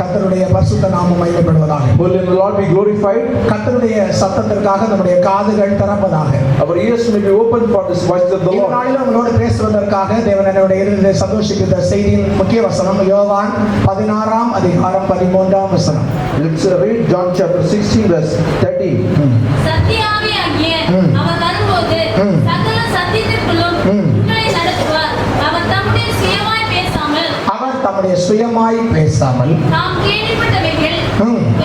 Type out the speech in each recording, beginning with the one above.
கர்த்தருடைய பரிசுத்த நாமம் மகிமைப்படுவதாக. Holy name of the Lord be glorified. கர்த்தருடைய சத்தத்திற்காக நம்முடைய காதுகள் திறப்பதாக. Our ears may be open for this voice of the இந்த Lord. நாளில் உங்களோடு பேசுவதற்காக தேவன் என்னுடைய இருதயத்தை சந்தோஷிக்கிற செய்தியின் முக்கிய வசனம் யோவான் 16ஆம் அதிகாரம் 13ஆம் வசனம். Let's read John chapter 16 verse 30. சத்தியாவியாகிய அவர் வரும்போது சகல சத்தியத்திற்குள்ளும் உங்களை நடத்துவார். அவர் தம்முடைய சுயமாய் பேசாமல் தாம் கேள்விப்பட்டவைகள்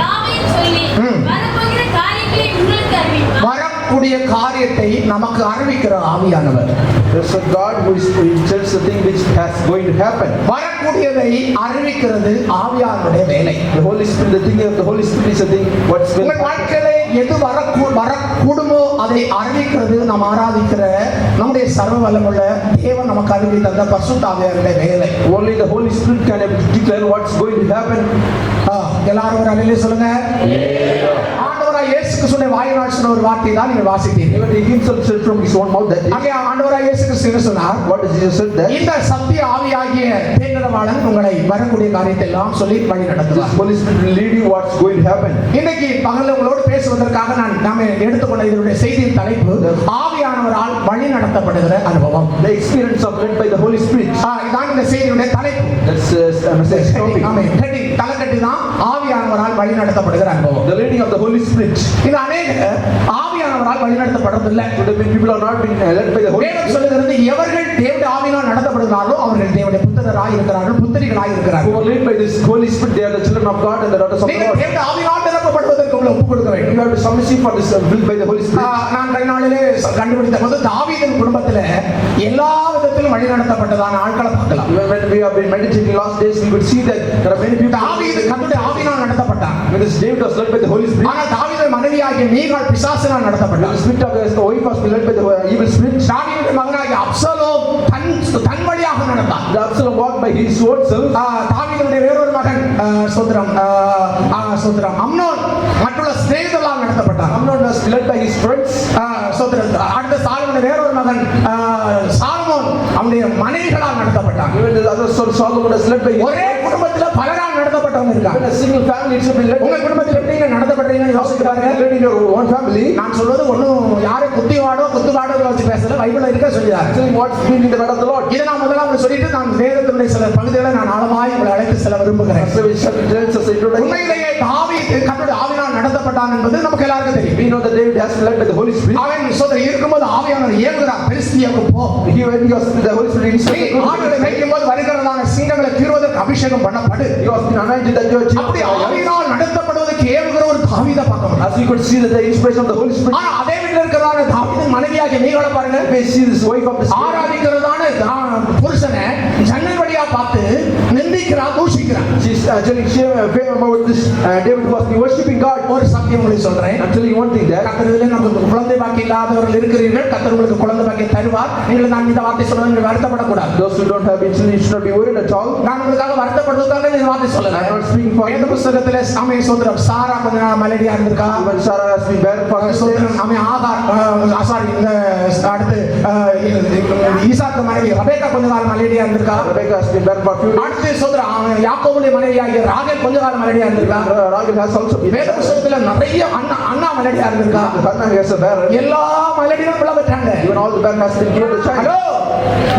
யாவையும் சொல்லி வரப்போகிற காரியங்களை உங்களுக்கு அறிவிப்பார். வரக்கூடிய காரியத்தை நமக்கு அறிவிக்கிற ஆவியானவர். There's a God who tells the thing which has going to happen. வரக்கூடியதை அறிவிக்கிறது ஆவியானவருடைய வேலை. The Holy Spirit, the thing of the Holy Spirit is a thing what's going to உங்கள் வாழ்க்கையிலே எது வரக்கூடுமோ அதை அறிவிக்கிறது நாம் ஆராதிக்கிற நம்முடைய சர்வ வல்லமுள்ள தேவன் நமக்கு அறிவித்த அந்த பரிசுத்த ஆவியானவருடைய வேலை. Only the Holy Spirit can declare what's going to happen. எல்லாரும் ஒரு அல்லேலூயா சொல்லுங்க. ஆண்டவராய் இயேசு கிறிஸ்துவின் வாயினால் சொன்ன ஒரு வார்த்தை தான் நீங்கள் வாசித்தீர்கள். Even he himself said from his own mouth that அங்கே ஆண்டவராய் இயேசு கிறிஸ்து என்ன சொன்னார்? what is Jesus said that இந்த சத்திய ஆவியாகிய தேவனாளன் உங்களை வரக்கூடிய காரியத்தை எல்லாம் சொல்லி வழி நடத்துவார். Holy Spirit will lead you what's going to happen. இன்னைக்கு பகல்ல உங்களோடு பேசுவதற்காக நாம எடுத்துக்கொண்ட இதனுடைய செய்தியின் தலைப்பு ஆவியானவரால் வழி நடத்தப்படுகிற அனுபவம். The experience of led by the Holy Spirit. இதான் இந்த செய்தியுடைய தலைப்பு. That's a message topic. ஆமென். தலைக்கட்டி தான் ஆவியானவரால் வழி நடத்தப்படுகிற அனுபவம். The leading of the Holy Spirit. இது அநேக ஆவியானவரால் வழி நடத்தப்படுறதில்லை. Today people are not being led by the Holy Spirit. சொல்லுகிறது எவர்கள் தேவனுடைய ஆவியினால் நடத்தப்படுகிறார்களோ அவர்கள் தேவனுடைய புத்திரராய் இருக்கிறார்கள், புத்திரிகளாய் இருக்கிறார்கள். Who are led by this Holy Spirit, they are the children of God and the daughters of the Lord. தேவனுடைய ஆவியினால் நிரப்பப்படுவதற்கு உங்களை ஒப்புக் கொடுக்க வேண்டும். You have to submit for this will by the Holy Spirit. நான் கண்ணாடியிலே கண்டுபிடித்த போது தாவீதின் குடும்பத்திலே எல்லா விதத்திலும் வழி நடத்தப்பட்டதான ஆட்களை பார்க்கலாம். When we have been meditating last days, we could see that there are many people. தாவீது கர்த்தருடைய ஆவியினால் நடத்தப்பட்டான். When this David was led by the Holy Spirit. ஆனால் தாவீதின் மனைவியாகிய மீகாள் பிசாசினால் நடத்தப்பட்டாள். The spirit of the wife was led by the evil spirit. தாவீதின் மகனாகிய Absalom தன் வழியாக நடந்தான். Absalom walked by his own self. தாவீதுடைய வேறொரு மகன் சோதரம் Amnon மற்றுள்ள ஸ்நேகிதர்களால் நடத்தப்பட்டான். Amnon was led by his friends. அடுத்த சாலமோனுடைய வேறொரு மகன் சாலமோன் அவனுடைய மனைவிகளால் நடத்தப்பட்டான். Even the other son Solomon was led by his ஒரே குடும்பத்தில் பலரால் நடத்தப்பட்டவங்க இருக்காங்க. Even a single family it should be led. உங்க குடும்பத்தில் எப்படி நடத்தப்பட்டீங்கன்னு யோசிக்கிறாங்க. Led in your own family. நான் சொல்வது ஒண்ணும் யாரை குத்திவாடோ வச்சு பேசல, பைபிள்ல இருக்க சொல்லிறாரு. Telling what's been in the word of the Lord. இதை நான் முதல்ல சொல்லிட்டு நான் வேதத்தினுடைய சில பகுதிகளை நான் ஆழமாய் உங்களை அழைத்து செல்ல விரும்புகிறேன். உண்மையிலேயே தாவீது கர்த்தருடைய ஆவியினால் நடத்தப்பட்டான் என்பது நமக்கு எல்லாருக்கும் தெரியும். We know that David has been led by the Holy Spirit. அவன் இருக்கும்போது ஆவியானவர் ஏவுகிறார், பெலிஸ்தியாவுக்கு போ. He when he was the Holy Spirit instructed. ஆடுகளை மேய்க்கும்போது வருகிறதான சிங்கங்களை தீர்வதற்கு அபிஷேகம் பண்ணப்படு. He was been anointed that you are. அப்படி ஆவியினால் நடத்தப்படுவதற்கு ஏவுகிற ஒரு தாவீதை பார்க்கணும். As you could see that the inspiration of the Holy Spirit. ஆனா அதே வீட்டில் இருக்கிறதான தாவீதின் மனைவியாகிய மீகாளை பாருங்க. We see this wife of the Spirit. ஆராதிக்கிறதான புருஷனை ஜன்னல் வழியா பார்த்து நிந்திக்கிறார், தூஷிக்கிறார். She's telling fame about this David was worshiping God. ஒரு சத்தியம் உங்களுக்கு சொல்றேன். I'm telling you one thing that கர்த்தரிலே நமக்கு குழந்தை பாக்கியம் இல்லாதவர்கள் இருக்கிறீர்கள். கர்த்தர் உங்களுக்கு குழந்தை பாக்கியம் தருவார். நீங்கள் நான் இந்த வார்த்தை சொல்றது நீங்கள் வருத்தப்படக்கூடாது. those who don't have children you should not be worried at all. நான் உங்களுக்காக வருத்தப்படுவதற்காக இந்த வார்த்தை சொல்லல. I'm not speaking for இந்த புத்தகத்திலே சாமே சோதரம் சாரா கொஞ்ச நாள் மலேரியா இருந்திருக்கா. When Sarah has been barren for சோதரம் ஆமே ஆகார் சாரி இந்த அடுத்து ஈசாக்கு மனைவி ரெபெக்கா கொஞ்ச நாள் மலேரியா இருந்திருக்கா. Rebecca has been barren for few days. அடுத்து சோதரம் யாக்கோபுடைய மனைவியாகிய ராகேல் கொஞ்ச நாள் மலேரியா இருந்திருக்கா. Rahel has also been வேத புத்தகத்திலே நிறைய அண்ணா மலேரியா இருந்திருக்கா. Hannah has a barren. எல்லா மலேரியும் பிள்ளை பெற்றாங்க. Even all the barren has been given to child. Hello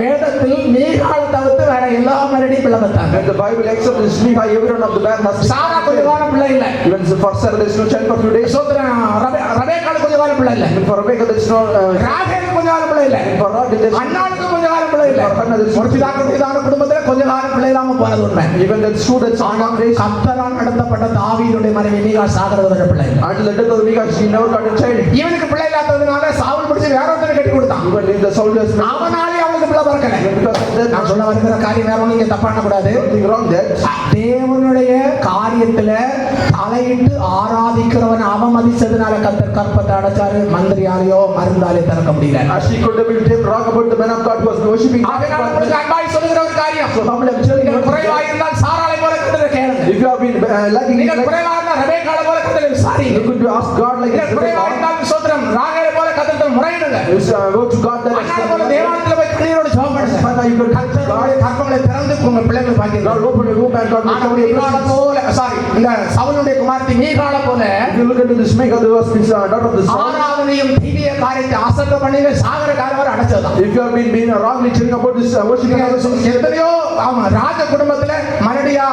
வேதத்தில் மீகாளை தவிர்த்து வேற எல்லா மலேரியும் பிள்ளை பெற்றாங்க. When the Bible accepts this Micha, everyone of the barren has been. சாரா கொஞ்ச காலம் பிள்ளை இல்ல. Even for Sarah there is no child for few days. சோதரம் ரெபெக்காளுக்கு கொஞ்ச காலம் பிள்ளை இல்ல. Even for Rebecca there is no ராகேலுக்கு கொஞ்ச காலம் பிள்ளை இல்ல. for Rahel there is அண்ணாளுக்கு கொஞ்ச காலம் பிள்ளை இல்ல. ஒரு பிதான குடும்பத்துல கொஞ்ச காலம் பிள்ளை இல்லாம போனது உண்மை. even that true that Solomon raised கர்த்தரால் நடத்தப்பட்ட தாவீதுடைய மனைவி மீகாள் சாகிறது வரை பிள்ளை இல்ல. until the death of Micha she never got a child. இவனுக்கு பிள்ளை இல்லாததுனால சாவுல் பிடிச்சு வேற ஒருத்தனை கட்டி கொடுத்தான். Even in the soldiers அவனாலே அவனுக்கு பிள்ளை பிறக்கல. because of that நான் சொல்ல வருகிற காரியம் வேற ஒண்ணும் நீங்க தப்பா பண்ண கூடாது. nothing wrong that தேவனுடைய காரியத்துல தலையிட்டு ஆராதிக்கிறவன் அவமதிச்சதுனால கர்த்தர் கற்பத்தை அடைச்சாரு. மந்திரியாலையோ மருந்தாலே திறக்க முடியல. as she could have been rock about the man of God who was worshiping God. அதனால உங்களுக்கு அன்பாய் சொல்லுகிற ஒரு காரியம். So humble I'm telling you குறைவாக இருந்தால் சாராளை போல கர்த்தரை கேளுங்க. if you have been lacking நீங்கள் குறைவாக இருந்தால் ரெபெக்காளை போல கர்த்தரை விசாரிங்க. you could ask God like நீங்கள் குறைவாக இருந்தால் சோதரம் ராகேலை போல கர்த்தரை முறையிடுங்க. you go to God that அண்ணாளை போல தேவாலயத்துல போய் கண்ணீரோடு ஜெபம் பண்ணுங்க. you could கர்த்தருடைய கற்பங்களை திறந்து உங்க பிள்ளைகளை பாக்கிங்க. God open your womb and God will show you மீகாளை போல சாரி இந்த சவுலுடைய குமாரத்தி மீகால போல If you look into this Michal, who was daughter of the Saul, ஆராதனையும் தெய்வீக காரியத்தை அசட்ட பண்ணி சாகர காலவரை அடைச்சதுதான். if you have been wrongly telling about this worshiping of the Saul, எத்தனையோ ஆமா ராஜ குடும்பத்துல மறுபடியா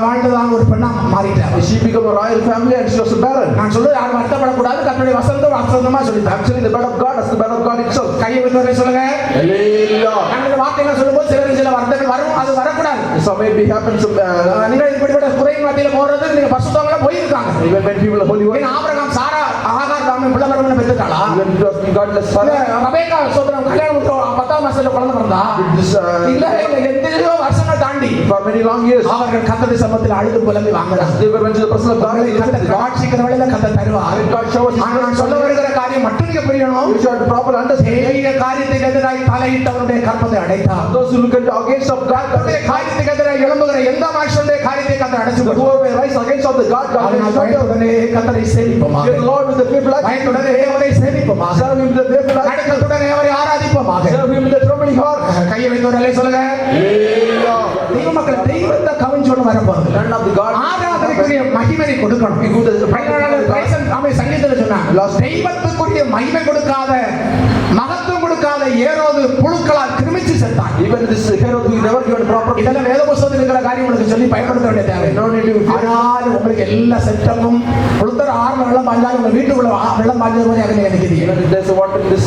வாழ்ந்ததான ஒரு பெண்ணா மாறிட்டார். she became a royal family and she was a baron. நான் சொல்றது யாரும் வருத்தப்படக்கூடாது. கர்த்தருடைய வசனத்தை வசனமா சொல்லிட்டேன். Actually, the word of God is the word of God itself. கையை விட்டுவரை சொல்லுங்க. Hallelujah. அந்த வார்த்தைகள் சொல்லும்போது சில வருத்தங்கள் வரும், அது வரக்கூடாது. Some may be happens. நீங்கள் இப்படிப்பட்ட குறையின் மத்தியில போறது நீங்க பரிசுத்தவங்களா போயிருக்காங்க. Even when people are holy, ஏன் ஆபிரகாம் சாரா ஆகார் தாமே பிள்ளைவரவனை பெற்றுட்டாளா? even it was godless father. Rebecca சோதரம் கல்யாணம் 10ஆம் மாசத்துல குழந்தை பிறந்தா? This இல்ல எத்தனையோ வருஷங்கள் தாண்டி for many long years, அவர்கள் கர்த்தருடைய சமூகத்தில் அழுது புலம்பி வாங்குறாங்க. they were went to the presence of God. கர்த்தர் காட்சிக்கிற வேளையில கர்த்தர் தருவார். God showers. ஆனா நான் சொல்ல வருகிற காரியம் மட்டும் நீங்க புரியணும். You should proper understand. தெய்வீக காரியத்துக்கு எதிராக தலையிட்டவருடைய கற்பத்தை அடைத்தார். Those who look at the against of God, கர்த்தருடைய காரியத்துக்கு எதிராக எழும்புகிற எந்த மனுஷனுடைய காரியத்தை கர்த்தர் அடைச்சு whoever rise against of the God, God will அதனால் shut down. பயத்துடனே கர்த்தரை சேவிப்போமாக. Fear the Lord with the fearful heart. பயத்துடனே அவரை சேவிப்போமாக. Serve him with the fearful heart. நடுக்கத்துடனே அவரை ஆராதிப்போமாக. Serve him with the trembling heart. கையை வைத்தவர்களே சொல்லுங்க. Hallelujah. தெய்வ மக்கள் தெய்வத்தை கவிஞ்சோடு வரப்போகுது. Land of the God. ஆராதனைக்குரிய மகிமை கொடுக்கணும். சங்கீதத்தில் சொன்னாங்க தெய்வத்துக்குரிய மகிமை கொடுக்காத மகத்துவம் கொடுக்காத ஏரோது புழுக்களால் கிருமிச்சு செத்தான். Even this Herod who never given proper. இதெல்லாம் வேத புத்தகத்தில் இருக்கிற காரியம் உங்களுக்கு சொல்லி பயன்படுத்த வேண்டிய தேவை. No need to fear. ஆனால் உங்களுக்கு எல்லா செட்டப்பும் புழுத்தர் ஆறுல வெள்ளம் பாஞ்சாலும் உங்க வீட்டுக்குள்ள வெள்ளம் பாஞ்சது மாதிரி அங்கே நினைக்கிறீங்க. Even if there's a water in this.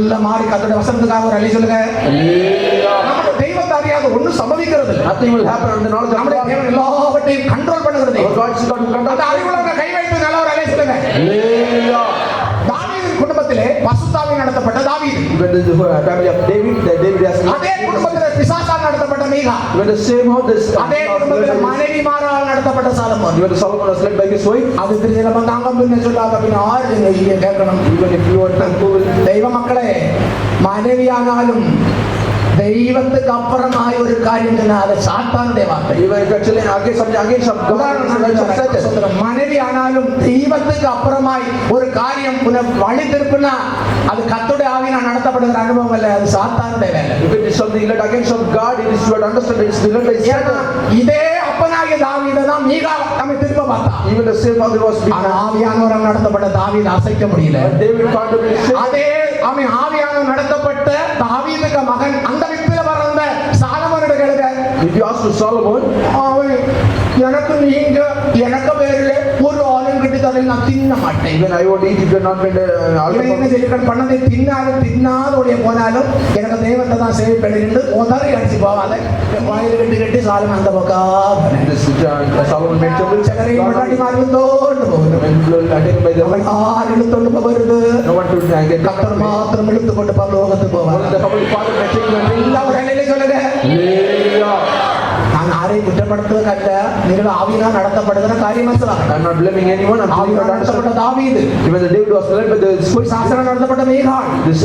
எல்லாம் மாறி கத்தோட வசனத்துக்காக ஒரு அழி சொல்லுங்க. Hallelujah. நமக்கு தெய்வத்தை அறியாத ஒன்றும் சம்பவிக்கிறது இல்லை. Nothing will happen on the knowledge of நம்முடைய God. தேவன் எல்லாவற்றையும் கண்ட்ரோல் பண்ணுகிறது. Our God is God who controls. அந்த அறிவுள்ளவங்க கை வைத்து நல்ல ஒரு அழி சொல்லுங்க. Hallelujah. தாவீதின் குடும்பத்திலே பசுத்தாவில் நடத்தப்பட்ட தாவீது. Even the family of David, David has. அதே குடும்பத்திலே பிசாசால் நடத்தப்பட்ட மீகா. Even the same how this. அதே குடும்பத்திலே மனைவிமாரால் நடத்தப்பட்ட Solomon. Even the Solomon was led by his wife. அது திரும்ப நம்ம தாங்க பின்ன சொல்லாத பின்ன ஆறு நீங்க கேட்கணும். Even if you want to தெய்வ மக்களே மனைவியானாலும் தெய்வத்துக்கு அப்புறமாய் ஒரு காரியம் அது சாத்தானுடைய வார்த்தை. even if actually against of God. மனைவி ஆனாலும் தெய்வத்துக்கு அப்புறமாய் ஒரு காரியம் வழி திருப்பினா அது கர்த்தருடைய ஆவியினால் நடத்தப்படுகிற அனுபவம் அல்ல, அது சாத்தானுடைய வேலை. If it is something led against of God, it is you have to understand it is led by Satan. இதே அப்பனாகிய தாவீதை தான் மீகா நம்ம திரும்ப பார்த்தா. Even the same father was being. ஆவியானவரால் நடத்தப்பட்ட தாவீது அசைக்க முடியல. David contemplated. அதே ஆவியானவர் நடத்தப்பட்ட தாவீதுக்கு மகன் அந்த விப்பில வளர்ந்த சாலமோனிடம் கேளுங்க. If you ask to Solomon, எனக்கு நீங்க எனக்கு பேர்ல ஒரு ஆளும் கிட்ட நான் தின்ன மாட்டேன். even I won't eat if you are not going to பண்ணதை தின்னாதோடைய போனாலும் எனக்கு தெய்வத்தை தான் சேவிப்பேன் உதறி அடிச்சு போவாத வாயில் கட்டி கட்டி சாலம் அந்த பக்கம் this Solomon made trouble. சகரை முன்னாடி மாறுந்தோண்டு போகுது. Attacked by the யார் இழுத்தோண்டு போகிறது? no one to get கர்த்தர் மாத்திரம் இழுத்து கொண்டு பரலோகத்துக்கு போவார். the Holy Father may take you and எல்லா ஒரு நிலையில சொல்லுங்க. Hallelujah. நான் யாரையும் குற்றப்படுத்துவதற்கல்ல, நீங்கள் ஆவியினால் நடத்தப்படுகிற காரியமா சொல்லுவாங்க. I am not blaming anyone. I am telling you to நடத்தப்பட்ட understand. தாவீது Even the David was led by the Spirit. சாசனம் நடத்தப்பட்ட மீகாள், This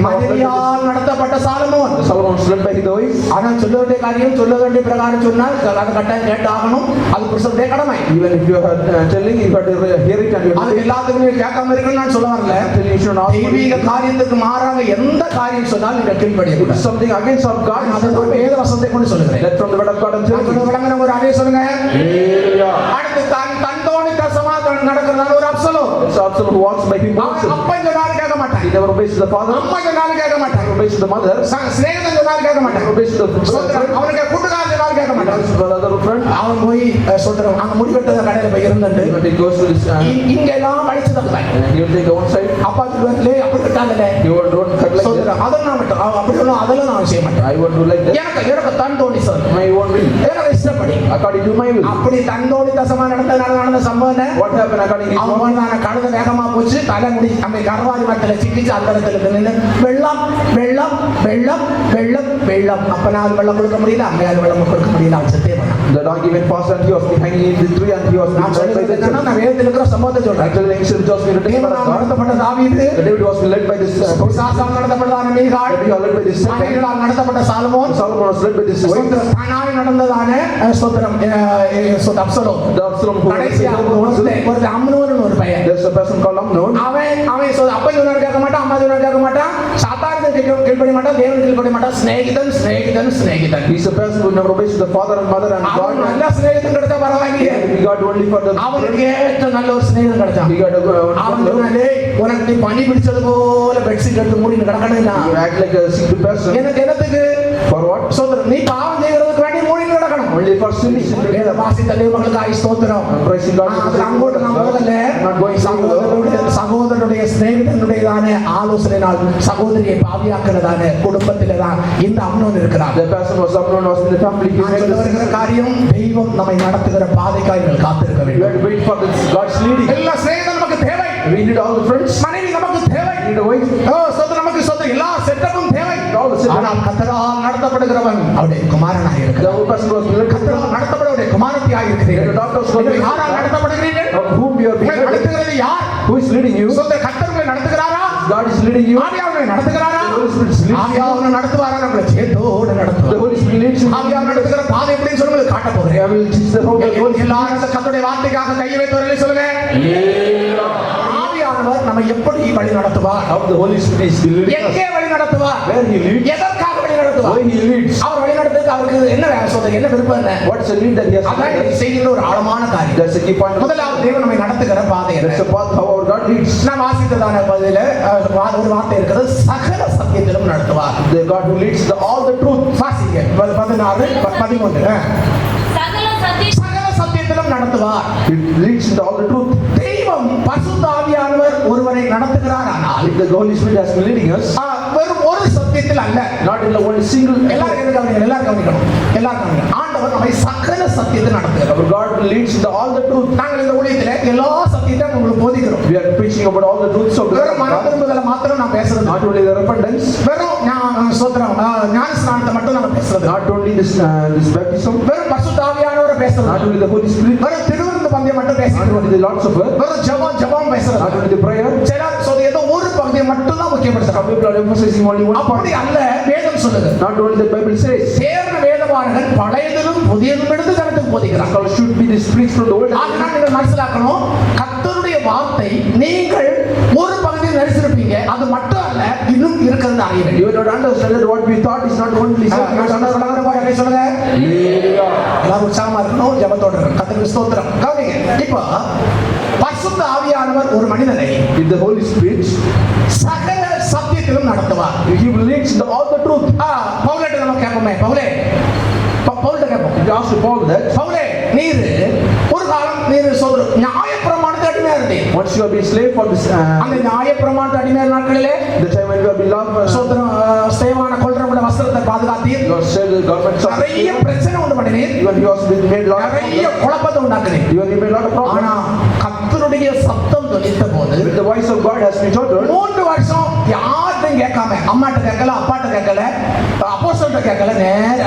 மனைவியால் நடத்தப்பட்ட Solomon. Solomon was led by the wife. ஆனால் சொல்ல வேண்டிய காரியம் சொல்ல வேண்டிய பிரகாரம் சொன்னால் அது கட்டாயம் கேட்டாகணும். அது புருஷனுடைய கடமை. Even if you are telling, you have to hear it and you அது எல்லாத்துக்குமே கேட்காம இருக்குன்னு நான் சொல்ல வரல. you should not. தெய்வீக காரியத்துக்கு மாறாக எந்த காரியம் சொன்னாலும் நீங்கள் கீழ்ப்படியக்கூடாது. Something against of God. அதை நான் வேத வசனத்தை கொண்டு சொல்லுகிறேன். Let from the word of God and telling you. விளங்குன ஒரு அதே சொல்லுங்க. Hallelujah. அடுத்து தந்தோணி தசமா நடக்கிறதான ஒரு Absalom. It's Absalom who walks by him. அப்பா சொன்னாலும் கேட்க மாட்டான். He never obeys the father. அம்மா சொன்னாலும் கேட்க மாட்டான். He obeys the mother. சிநேகிதன் சொன்னாலும் கேட்க He மாட்டான். obeys the brother. அவனுக்கு கூட்டுக்காரன் சொன்னாலும் கேட்க மாட்டான். Brother friend. அவன் போய் சொல்றான் அங்க முடிவெட்ட கடையில போய் இருந்துட்டு When he goes to this, இங்க எல்லாம் வலிச்சு தப்பான். he will take one side. அப்பா சொல்லுவாங்களே அப்படி விட்டாங்கல்ல You don't cut like that. சொல்றான் அதெல்லாம் நான் விட்டேன். அப்படி ஒன்றும் அதெல்லாம் நான் செய்ய மாட்டேன். I won't do like that. எனக்கு தந்தோணி சொல் My own will. எனக்கு இஷ்டப்படி According to my will. அப்படி தந்தோணி தசமா நடந்த சம்பவம் What happened according to his will? அவன் கழுத வேகமா போச்சு தலைமுடி நம்ம கரவாதி மரத்துல சிக்கிச்சு அந்த இடத்துல நின்று வெள்ளம் வெள்ளம் வெள்ளம் வெள்ளம் வெள்ளம் அப்பனால் வெள்ளம் கொடுக்க முடியல அம்மையால் வெள்ளம் கொடுக்க முடியல அவன் செத்தே பண்ணான். The donkey went fast and he was hanging in the tree and he was நான் led by the சொல்லுறது நான் வேதத்தில் இருக்கிற சம்பவத்தை சொல்றேன். Actually, the ancient was written by தேவனால் God. நடத்தப்பட்ட தாவீது, The David was led by this. சாசால் நடத்தப்பட்டதான மீகாள், David was led by this. மனைவிகளால் நடத்தப்பட்ட Solomon, Solomon was led by this. ஸ்தோத்திரம் தானாய் நடந்ததான ஸ்தோத்திரம் அப்சலோம். The Absalom who ஒரு அம்னோன்னு ஒரு பையன். There's a person called Amnon. அவன் அப்பா சொன்னாரு கேட்க மாட்டான், அம்மா சொன்னாரு கேட்க மாட்டான், சாத்தானுக்கு கீழ்ப்படிய மாட்டான், தேவனுக்கு கீழ்ப்படிய மாட்டான், சிநேகிதன் சிநேகிதன் சிநேகிதன். He's a person who never obeys the father and mother and அவன் God. நல்ல சிநேகிதன் கிடைச்சா பரவாயில்லையே. If he got only for the அவனுக்கு ஏற்ற நல்ல ஒரு சிநேகம் கிடைச்சான். he got அவன் a சொன்னான், "டேய், உனக்கு நீ பனி பிடிச்சது போல பெட்ஷீட் எடுத்து மூடி கிடக்கணும். you act like a sick person. எனக்கு என்னத்துக்கு For what? சோதரம் நீ பாவம் செய்யறதுக்கு வேண்டி மூடி கிடக்கணும். Only for sinning. வேத வாசித்த தேவர்களுக்கு ஆய் ஸ்தோத்திரம். I'm praising God. அதுக்கு அங்கோட்டு நான் போகல. I'm not going சகோதரனுடைய சிநேகிதனுடையதான ஆலோசனையினால் சகோதரியை பாவியாக்குறதான குடும்பத்திலே தான் இந்த அம்னோன் இருக்கிறார். The person was Amnon was in the family. He நான் சொல்ல வருகிற காரியம் தெய்வம் நம்மை நடத்துகிற பாதைக்காய் நீங்கள் காத்திருக்க we வேண்டும். have to wait for this God's leading. எல்லா சிநேகிதம் நமக்கு தேவை. We need all the friends. மனைவி நமக்கு தேவை. We need a wife. சொத்து நமக்கு சொத்து எல்லா செட்டப்பும் தேவை. All the setup. ஆனால் கர்த்தரால் நடத்தப்படுகிறவன் அவருடைய குமாரனாக The இருக்கிறார். whole person was delivered. கர்த்தரால் நடத்தப்படுவருடைய குமாரத்தியாக இருக்கிறீர்கள். The doctors were நீங்கள் யாரால் நடத்தப்படுகிறீர்கள்? Of whom you are being உங்களை led. நடத்துகிறது யார்? Who is leading you? சொந்த கர்த்தர் உங்களை நடத்துகிறாரா? God is leading you. ஆவியானவர் நடத்துகிறாரா? The Holy Spirit is leading you. ஆவியானவர் நடத்துவாரா? நம்மளை சேத்தோடு The நடத்துவார். Holy Spirit leads you. ஆவியானவர் நடத்துகிற பாதை எப்படின்னு சொல்லுங்க, காட்ட போகிறேன். I will teach the whole Holy எல்லாரும் இந்த கர்த்தருடைய வார்த்தைக்காக கையை வைத்தவர்களே சொல்லுங்க. ஆவியானவர் நம்ம எப்படி வழி நடத்துவார்? How the Holy Spirit is leading us. எங்கே வழி நடத்துவார்? Where he leads. எதற்காக வழி நடத்துவார்? Why he leads. அவர் வழி நடத்துறதுக்கு அவருக்கு என்ன வேலை சொல்றது, என்ன விருப்பம் என்ன? What's the need that he has அதான் to இந்த செய்தியில ஒரு ஆழமான காரியம். That's a key point. முதலாவது தேவன் நம்மை நடத்துகிற பாதை That's என்ன? a path how our God leads. நான் வாசித்ததான பதில ஒரு வார்த்தை இருக்கிறது, சகல சத்தியத்திலும் நடத்துவார். The God who leads all the truth. வாசிங்க 14 13. சகல சத்திய சகல சத்தியத்திலும் நடத்துவார். He leads into all the truth. தெய்வம் பரிசுத்த ஆவியானவர் ஒருவரை நடத்துகிறார். ஆனால் If the Holy Spirit has been leading us, வெறும் ஒரு சத்தியத்தில் அல்ல. not in the one single. எல்லாரும் கவனிக்கணும், எல்லாரும் கவனிக்கணும், எல்லாரும் கவனிக்கணும். ஆண்டவர் நம்மை சகல சத்தியத்தில் நடத்துகிறார். Our God leads into all the truth. நாங்கள் இந்த ஊழியத்திலே எல்லா சத்தியத்தையும் உங்களுக்கு போதிக்கிறோம். We are preaching about all the truths of வெறும் மனம் God. திரும்புதலை மாத்திரம் நான் பேசுறது, Not only the repentance, வெறும் சோத்திரம் ஞான ஸ்நானத்தை மட்டும் நம்ம பேசுறது, not only this baptism, வெறும் பரிசுத்த ஆவியானவரை பேசுறது, not only the Holy Spirit, வெறும் திருவிருந்து பந்தியம் மட்டும் not பேசுறது, only the Lord's Supper, வெறும் ஜெபம் பேசுறது, not only the prayer. சிலர் சொல்றது ஏதோ ஒரு பகுதியை மட்டும் தான் முக்கியப்படுத்துறாங்க. Some people are emphasizing only one அப்படி part. அல்ல, வேதம் சொல்லுது. Not only the Bible says, தேர்ந்த வேதவான்கள் பழையதிலும் புதியதும் எடுத்து ஜனத்துக்கு போதிக்கிறாங்க. scholars should be this preached from the Old Testament. அதனால் நீங்கள் மனசிலாக்கணும், கர்த்தருடைய வார்த்தை நீங்கள் ஒரு பகுதியில் நடிச்சிருப்பீங்க, அது மட்டும் அல்ல இன்னும் இருக்கிறது அறிய வேண்டும். You will not understand that what we thought is not only சொல்லுங்க, எல்லாரும் உற்சாகமா இருக்கணும், ஜெபத்தோட இருக்கணும். கர்த்தருக்கு ஸ்தோத்திரம். கவனிங்க, இப்போ பரிசுத்த ஆவியானவர் ஒரு மனிதனை if the Holy Spirit, சகல சத்தியத்திலும் நடத்துவார். he will lead into all the truth. பவுலட்ட நம்ம கேட்போமே, பவுல்ட்ட கேட்போம். If you ask Paul that, பவுலே, நீர் ஒரு காலம் நீர் சொல்ற நியாயப்பிரமாணத்துக்கு அடிமையா இருந்தீங்க. once you have been slave for this, அந்த நியாயப்பிரமாணத்துக்கு அடிமையான நாட்களிலே the time when you have been loved, சோதரம் ஸ்தேவான கொல்றவங்கள வஸ்திரத்தை பாதுகாத்தீர். you have said the government நிறைய பிரச்சனை உண்டு பண்ணினீர். even you also been made lot of நிறைய problems. குழப்பத்தை உண்டாக்குனீர். You have made lot of ஆனா problems. கர்த்தருடைய சத்தம் தொனித்த போது When the voice of God has been uttered, 3 வருஷம் யார்ட்டும் கேட்காம, அம்மாட்ட கேட்கல, அப்பாட்ட கேட்கல, அப்போஸ்தலர்ட்ட கேட்கல, நேர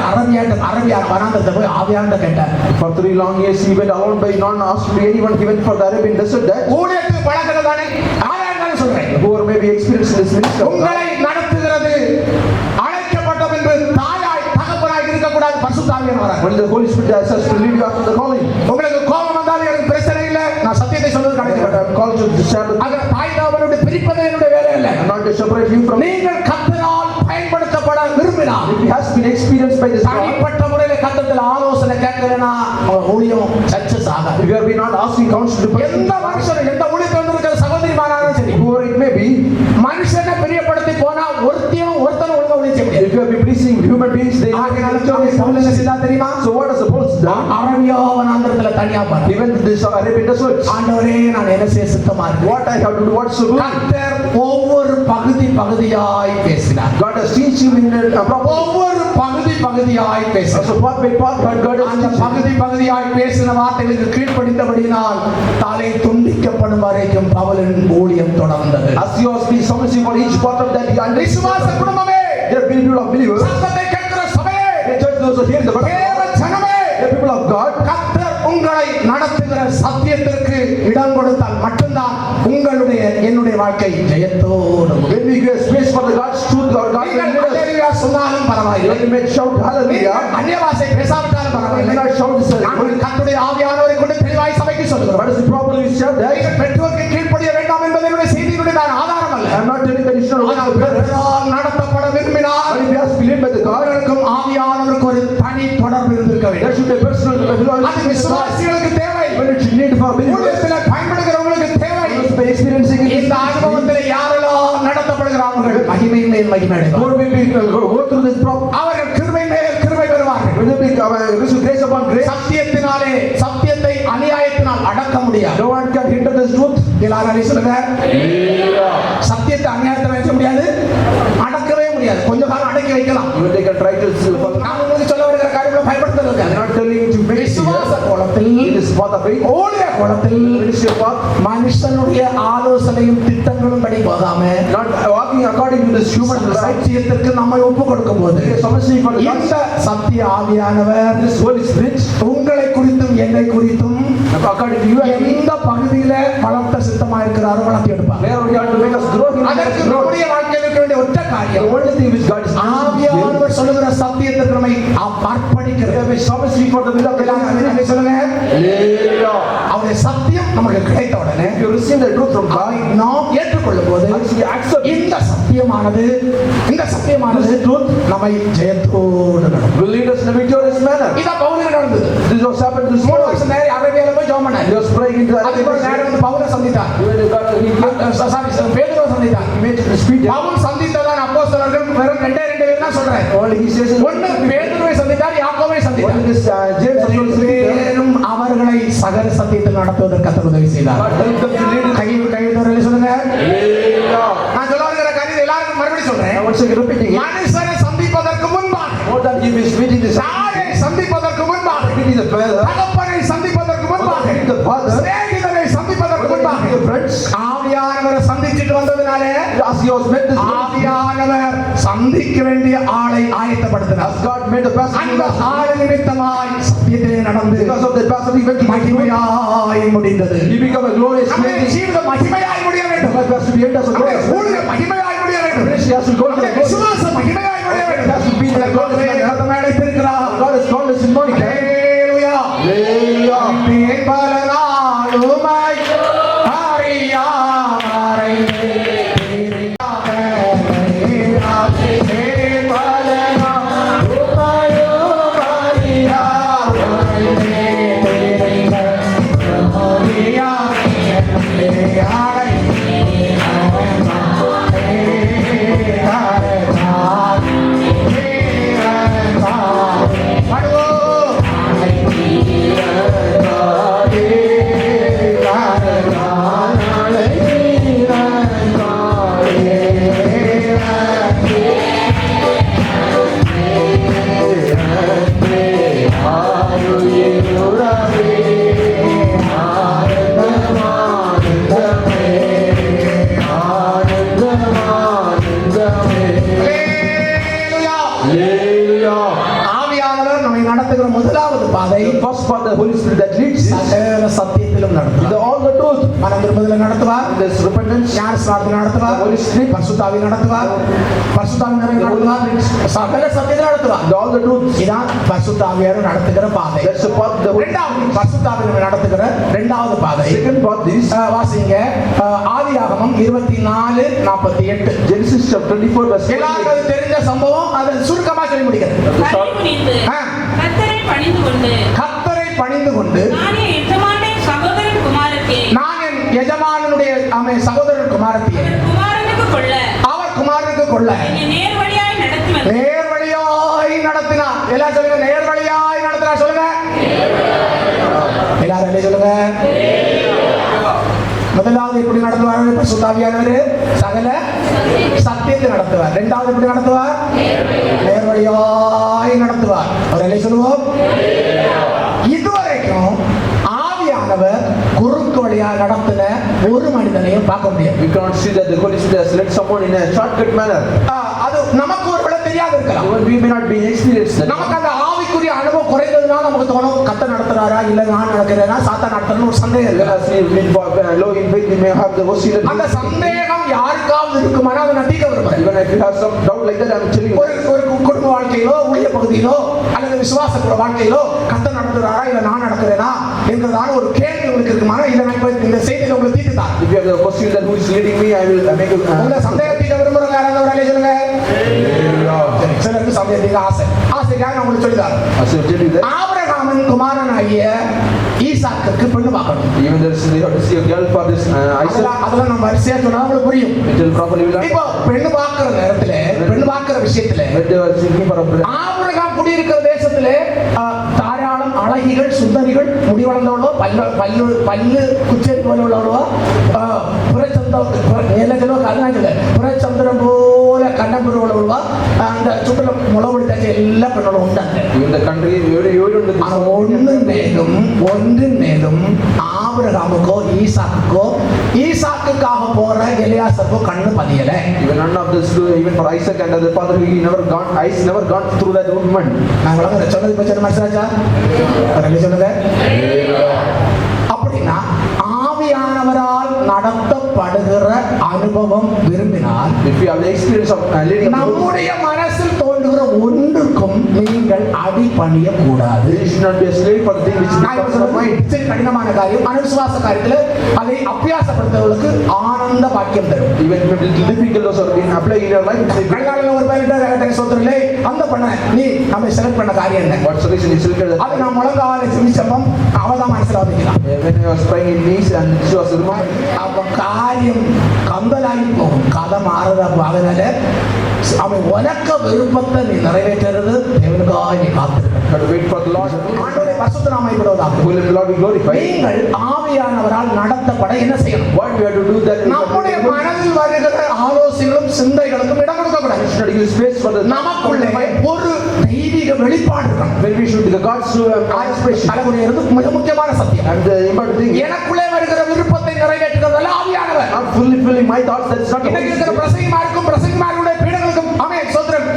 அரபியா வனாந்தரத்துல போய் ஆவியானவர்ட்ட கேட்டார். for 3 long years he went alone by not asked to anyone. He went for the Arabian desert that ஊழியத்துக்கு பழகிறதானே ஆவியானவர் சொல்றேன். whoever may be experienced in this ministry of God, உங்களை நடத்துகிறது அழைக்கப்பட்டோம் என்று தாயாய் தகப்பனாய் இருக்கக்கூடாது, பரிசுத்த ஆவியானவர். when the Holy Spirit has us to lead you after the calling. உங்களுக்கு கோபம் வந்தாலும் எனக்கு பிரச்சனை இல்லை, நான் சத்தியத்தை சொல்றது But கிடைக்கும். I'm called to share the ஆக தாய் தகப்பனுடைய பிரிப்பது என்னுடைய வேலை இல்லை. I'm not to separate you from. நீங்கள் கர்த்தரால் பயன்படுத்தப்பட விரும்பினால், If he has been experienced by this God, தனிப்பட்ட முறையில கர்த்தத்தில் ஆலோசனை கேட்கலனா ஊழியம் சக்சஸ் ஆகாது. if you have been not asking counsel to எந்த மனுஷனும் எந்த ஊழியத்தில் வந்திருக்கிற சகோதரிமாராலும் சரி, whoever it may be, மனுஷனை பிரியப்படுத்தி போனா ஒருத்தனும் ஒழுங்கா ஊழியம் செய்ய முடியாது. if you have been pleasing human beings, they ஆகையால பவுல் என்ன செய்தார் தெரியுமா? So what does the Paul done? அரபியா வனாந்தரத்துல தனியா போனார். He went to this Arabian desert. ஆண்டவரே, நான் என்ன செய்ய சித்தமா இருக்கேன். What I have to do, what's so good? கர்த்தர் ஒவ்வொரு பகுதியாய் பேசினார். God has teach him in a proper. ஒவ்வொரு பகுதியாய் பேசினார். So part by part, God has அந்த teach him. பகுதியாய் பேசின வார்த்தைகளுக்கு கீழ்ப்படிந்தபடியினால் தலை துண்டிக்கப்படும் வரைக்கும் பவுலின் ஊழியம் தொடர்ந்தது. As he was being submissive for each part of that, he விசுவாச understood. குடும்பமே, There are people of believers. சத்தத்தை கேட்கிற சபையே, The church those who hear the word of தேவ God. ஜனமே, The people of God. கர்த்தர் உங்களை நடத்துகிற சத்தியத்திற்கு இடம் கொடுத்தால் மட்டும்தான் உங்களுடைய என்னுடைய வாழ்க்கை ஜெயத்தோடு முடியும். When we give space for the God's truth, our God will நீங்கள் lead us. அல்லேலூயா சொன்னாலும் பரவாயில்லை, When we may shout hallelujah, நீங்கள் அந்நிய பாஷை பேசாவிட்டாலும் we பரவாயில்லை, will not shout this. நாங்கள் கர்த்தருடைய ஆவியானவரை கொண்டு தெளிவாய் சபைக்கு சொல்கிறோம். What is the problem? We shout that. நீங்கள் பெற்றோருக்கு கீழ்ப்படிய வேண்டாம் என்பது என்னுடைய செய்தியினுடைய ஆதாரம் அல்ல. I am not telling that you should ஆனால் not. பெற்றோரால் நடத்தப்பட விரும்பினால் But if you have to believe by the God, அவர்களுக்கும் ஆவியானவருக்கு ஒரு தனி தொடர்பு இருந்திருக்க there வேண்டும். should be a personal அது விசுவாச விசுவாசிகளுக்கு தேவை, When it's need for believers, ஊழியத்தில் பயன்படுகிறவங்களுக்கு தேவை. those by experiencing it, இந்த அனுபவத்தில் யாரெல்லாம் நடத்தப்படுகிறார்கள் மகிமை மேல் மகிமை அடைவார்கள். Lord will be go through this problem. அவர்கள் கிருபை மேல் கிருபை பெறுவார்கள். Will be receive grace upon grace. சத்தியத்தினாலே சத்தியத்தை அநியாயத்தினால் அடக்க முடியாது. No one can hinder this truth. எல்லாரும் சொல்லுங்க, சத்தியத்தை அநியாயத்தை வைக்க முடியாது, அடக்கவே முடியாது. கொஞ்ச காலம் அடக்கி வைக்கலாம். Even they can try to நான் உங்களுக்கு சொல்ல வருகிற காரியங்களை பயன்படுத்துறது I'm not telling you to make it விசுவாச கோலத்தில் in this path of faith. ஊழிய கோலத்தில் Ministry path, மனுஷனுடைய ஆலோசனையும் திட்டங்களும் படி போகாம not walking according to this human life. சத்தியத்திற்கு நம்மை ஒப்பு கொடுக்கும் போது Submission for the இந்த சத்திய ஆவியானவர் this Holy Spirit, உங்களை குறித்தும் என்னை குறித்தும் according to you and me, எந்த பகுதியில வளர்த்த சித்தமா இருக்கிறாரோ வளர்த்தி எடுப்பார். where we are to make us grow in அதற்கு this growth. நம்முடைய வாழ்க்கையில் இருக்க வேண்டிய ஒற்ற The காரியம் only thing which God is ஆவியானவர் சொல்லுகிற சத்தியத்திற்கு நம்மை அர்ப்பணிக்கிறது. submission for the will of the Lord. என்ன சொல்லுங்க, Hallelujah. அவருடைய சத்தியம் நமக்கு கிடைத்த உடனே If you receive the truth from God, நாம் ஏற்றுக்கொள்ளும் போது actually accept it, இந்த சத்தியமானது நம்மை ஜெயத்தோடு நடத்தும். will lead us in a victorious manner. இதான் பவுலுக்கு நடந்தது. This was happened to this 3 morning. வருஷம் நேரம் அரேபியால போய் ஜெபம் பண்ணார். He was praying into அதுக்கு நேரம் வந்து பவுலை சந்தித்தார். சாரி பேதுருவை சந்தித்தார். பவுல் சந்தித்ததான் அப்போஸ்தலர்கள் வெறும் 2 பேர் தான் சொல்றேன். Only he says ஒன்னு பேதுருவை சந்தித்தார், யாக்கோபை சந்தித்தார். only this James and John பேரும் அவர்களை சகல சத்தியத்தில் நடத்துவதற்கு கர்த்தர் உதவி செய்தார். God helped them to lead in. கைவிடுறவர்கள் சொல்லுங்க. Hallelujah. நான் சொல்ல வருகிற காரியம் எல்லாருக்கும் மறுபடியும் சொல்றேன். I want to repeating it. மனுஷரை சந்திப்பதற்கு முன்பாக, More than he is meeting this. தாயை சந்திப்பதற்கு முன்பாக, Meeting the father. தகப்பனை சந்திப்பதற்கு முன்பாக, Meeting the father. சிநேகிதரை சந்திப்பதற்கு முன்பாக, Meeting the friends. ஆவியானவரை சந்திச்சிட்டு வந்ததுனாலே As he was met this ஆவியானவர் சந்திக்க வேண்டிய ஆளை ஆயத்தப்படுத்தினார். as God made the pastor அந்த ஆளு நிமித்தமாய் சத்தியத்திலே நடந்து because of the pastor he went to மகிமையாய் முடிந்தது. he became a glorious நம்முடைய man. ஜீவிதம் மகிமையாய் முடிய வேண்டும். God has to be end as a நம்முடைய glorious man. ஊழியம் மகிமையாய் முடிய வேண்டும். He has to go to நம்முடைய the glory. விசுவாசம் மகிமையாய் முடிய வேண்டும். He has to be in the glory. கர்த்தர் அழைத்திருக்கிறார். God has called us in morning. Hallelujah. Hallelujah. பலனாலுமாய் அறியாமறை ஆவியானவர் நம்மை நடத்துகிற முதலாவது பாதை The first part, the Holy Spirit that leads is சகல சத்தியத்திலும் நடத்துவார். all the truth. மனம் திரும்புதலில் நடத்துவார், There's repentance. ஞான ஸ்நானத்தில் நடத்துவார், The Holy Spirit. பரிசுத்தாவி நடத்துவார், பரிசுத்தாவி நிறைவு நடத்துவார், சகல சத்தியத்தில் நடத்துவார். All the truth. இதான் பரிசுத்தாவியார் நடத்துகிற பாதை. That's the part. The இரண்டாவது பரிசுத்தாவியார் நடத்துகிற இரண்டாவது பாதை. second part is வாசிங்க ஆதியாகமம் 24:48. Genesis chapter 24 verse 48. எல்லாருக்கும் அது தெரிஞ்ச சம்பவம். அதை சுருக்கமா சொல்லி முடிக்கிறேன். பணிபுரிந்து கர்த்தரை பணிந்து கொண்டு கர்த்தரை பணிந்து கொண்டு நான் என் எஜமானன் சகோதரன் குமாரத்தியை நான் என் எஜமானனுடைய சகோதரன் குமாரத்தியை அவர் குமாரனுக்கு கொள்ள என்னை நேர்வழியாய் நடத்தி வந்தார். நேர்வழியாய் நடத்தினார். எல்லாம் சொல்லுங்க, நேர்வழியாய் நடத்தினார். சொல்லுங்க எல்லாரும் என்ன சொல்லுங்க. முதலாவது எப்படி நடத்துவார்? பரிசுத்தாவியானவர் சகல சத்தியத்தை நடத்துவார். இரண்டாவது எப்படி நடத்துவார்? நேர்வழியாய் நடத்துவார். அவர் என்ன சொல்லுவோம்? இதுவரைக்கும் ஆவியானவர் குறுக்கு வழியா நடத்தின ஒரு மனிதனையும் பார்க்க முடியாது. We cannot see that the Holy Spirit has led someone in a shortcut manner. அது நமக்கு ஒருவேளை தெரியாது இருக்கலாம். Even we may not be experienced that. நமக்கு அந்த ஆவிக்குரிய அனுபவம் குறைந்ததுனால நமக்கு தோணும், கர்த்தர் நடத்துறாரா இல்ல நான் நடக்கிறேனா சாத்தான் நடத்துறன்னு ஒரு சந்தேகம் இருக்கு. As we low in faith, we may have the worst. அந்த சந்தேகம் யாருக்காவது இருக்குமானா அதை நான் தீர்க்க விரும்புறேன். Even if you have some doubt like that, I am telling you. ஒரு குடும்ப வாழ்க்கையிலோ ஊழிய பகுதியிலோ அல்லது விசுவாச வாழ்க்கையிலோ கர்த்தர் நடத்துறாரா இல்ல நான் நடக்கிறேனா என்கிறதான ஒரு கேள்வி உங்களுக்கு இருக்குமானா இதை நான் இப்ப இந்த செய்தியில உங்களுக்கு தீர்த்துதான். If you have the question that who is leading me, I will make a உங்க சந்தேகத்தை விரும்புறவங்க யாராவது ஒரு சொல்லுங்க. சிலருக்கு சந்தேகத்துக்கு ஆசைக்காக நான் உங்களுக்கு சொல்லிதான். I will tell you that. Abraham ஆபிரகாமின் குமாரனாகிய ஈசாக்குக்கு பெண்ணு பார்க்கணும். Even there is, they have to see a girl for this Isaac. அதெல்லாம் நம்ம வரிசையா சொன்னா உங்களுக்கு புரியும். It will properly will இப்போ பெண்ணு பார்க்கிற நேரத்துல, பெண்ணு பார்க்கிற விஷயத்துல when they were seeking for a bride. Abraham குடியிருக்கிற தேசத்திலே தாராளம் அழகிகள், சுந்தரிகள், முடி வளர்ந்தவளோ, பல்லு குச்சேரி போல உள்ளவளோ, புறச்சந்திரன் போல கண்ணபுரம் உள்ளவளோ, அந்த சுற்றுல முளவடி தச்ச எல்லா பெண்களும் உண்டாங்க. Even the country, ஒன்றின் மேலும் ஆபிரகாமுக்கோ ஈசாக்குக்கோ, ஈசாக்குக்காக போற எலியாசருக்கோ கண்ணு பதியல. Even none of this, even for Isaac and the father, he never gone through that woman. நாங்கள் சொன்னது பச்சை மனசாச்சா சொன்னது. அப்படின்னா ஆவியானவரால் நடத்தப்படுகிற அனுபவம் விரும்பினால், if you have the experience of leading, நம்முடைய மனசில் தோன்றுகிற ஒன்றுக்கும் நீங்கள் அடிபணிய கூடாது. you should not be a slave for the thing which becomes your mind. கடினமான காரியம், அனுசுவாச காரியத்தில் அதை அபியாசப்படுத்துவதற்கு ஆனந்த பாக்கியம் தரும். Even if it is difficult also in applying in your life, கல்யாணம் ஒரு பையன் சோதரிலே அந்த பண்ண நீ நம்ம செலக்ட் பண்ண காரியம் என்ன? what solution is selected? அது நான் முழங்கால சிமிச்சப்பம் அவதான் மனசில் வந்துக்கலாம். When I was praying in knees and she was reminded, அப்ப காரியம் கம்பலாகி போகும், கதை மாறுதா. அதனால அவன் உனக்க விருப்பத்தை நீ நிறைவேற்றுறது தேவனுக்காக நீ காத்திருக்க. but wait for the Lord. ஆண்டவருடைய பரிசுத்த நாமத்தை விடுவதாக. Will the Lord be glorified? நீங்கள் ஆவியானவரால் நடத்தப்பட என்ன செய்யணும்? What we have to do that? நம்முடைய மனதில் வருகிற ஆலோசனைகளும் சிந்தைகளுக்கும் இடம் கொடுக்க கூடாது. We should not give space for the. நமக்குள்ளே ஒரு தெய்வீக வெளிப்பாடு இருக்கணும். When we should the God's expression. அதுக்குள்ளே இருந்து மிக முக்கியமான சத்தியம். And the important thing. எனக்குள்ளே வருகிற விருப்பத்தை நிறைவேற்றுகிறதல்ல ஆவியானவர். Not fulfilling my thoughts. That's not. இன்னைக்கு இருக்கிற பிரசங்கிமாருடைய பீடங்களுக்கும் ஆமென் ஸ்தோத்திரம்.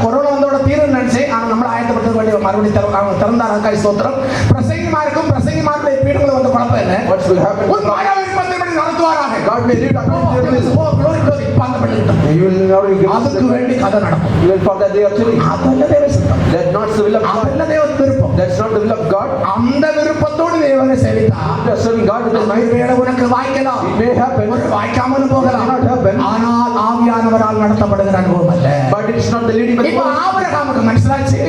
கொரோனா வந்தோட தீர்வு நினைச்சு நம்மள ஆயத்தப்படுத்த வேண்டிய மறுபடியும் திறந்தார் அக்காய் ஸ்தோத்திரம். பிரசங்கிமாருடைய பீடங்கள் வந்து குழப்பம் என்ன? What will happen? ஒரு மாய விருப்பத்தை நடத்துவாராக. God may lead according to His will. glory பாந்த பண்ணிட்டோம். You will never give. அதுக்கு வேண்டி கதை நடக்கும். You will for that they are telling. அதல்ல தேவ சித்தம். That's not the will of God. அதல்ல தேவ விருப்பம். That's not the will of God. அந்த விருப்பத்தோடு தேவனை சேவித்தா You are serving God with the mind. வேட உனக்கு வாய்க்கலாம். It may happen. வாய்க்காமலும் போகலாம். It may not happen. ஆனால் ஆவியானவரால் நடத்தப்படுகிற அனுபவம் அல்ல. But it is not the leading. இப்போ ஆபிரகாமுக்கு மனசிலாச்சு,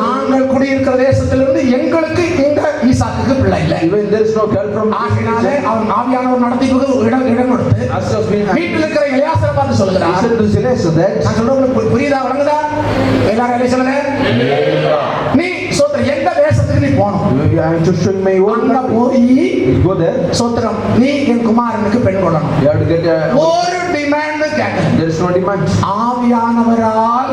நாங்கள் குடியிருக்கிற தேசத்திலிருந்து எங்களுக்கு இந்த ஈசாக்குக்கு பிள்ளை இல்லை. Even there is no girl from. ஆகினாலே அவன் ஆவியானவர் நடத்திக்கு இடம் கொடுத்து வீட்டில் இருக்கிற எலியாசரை பார்த்து சொல்லுகிறார். நான் சொல்றவங்களுக்கு புரியுதா, வழங்குதா? எல்லாரும் எல்லாம் சொல்லுங்க. நீ சோத்திரம் எந்த தேசத்துக்கு நீ போகணும்? அங்க போய் சோத்திரம் நீ என் குமாரனுக்கு பெண் கொள்ளணும். ஒரு டிமாண்ட் கேட்கல. There is no demand. ஆவியானவரால்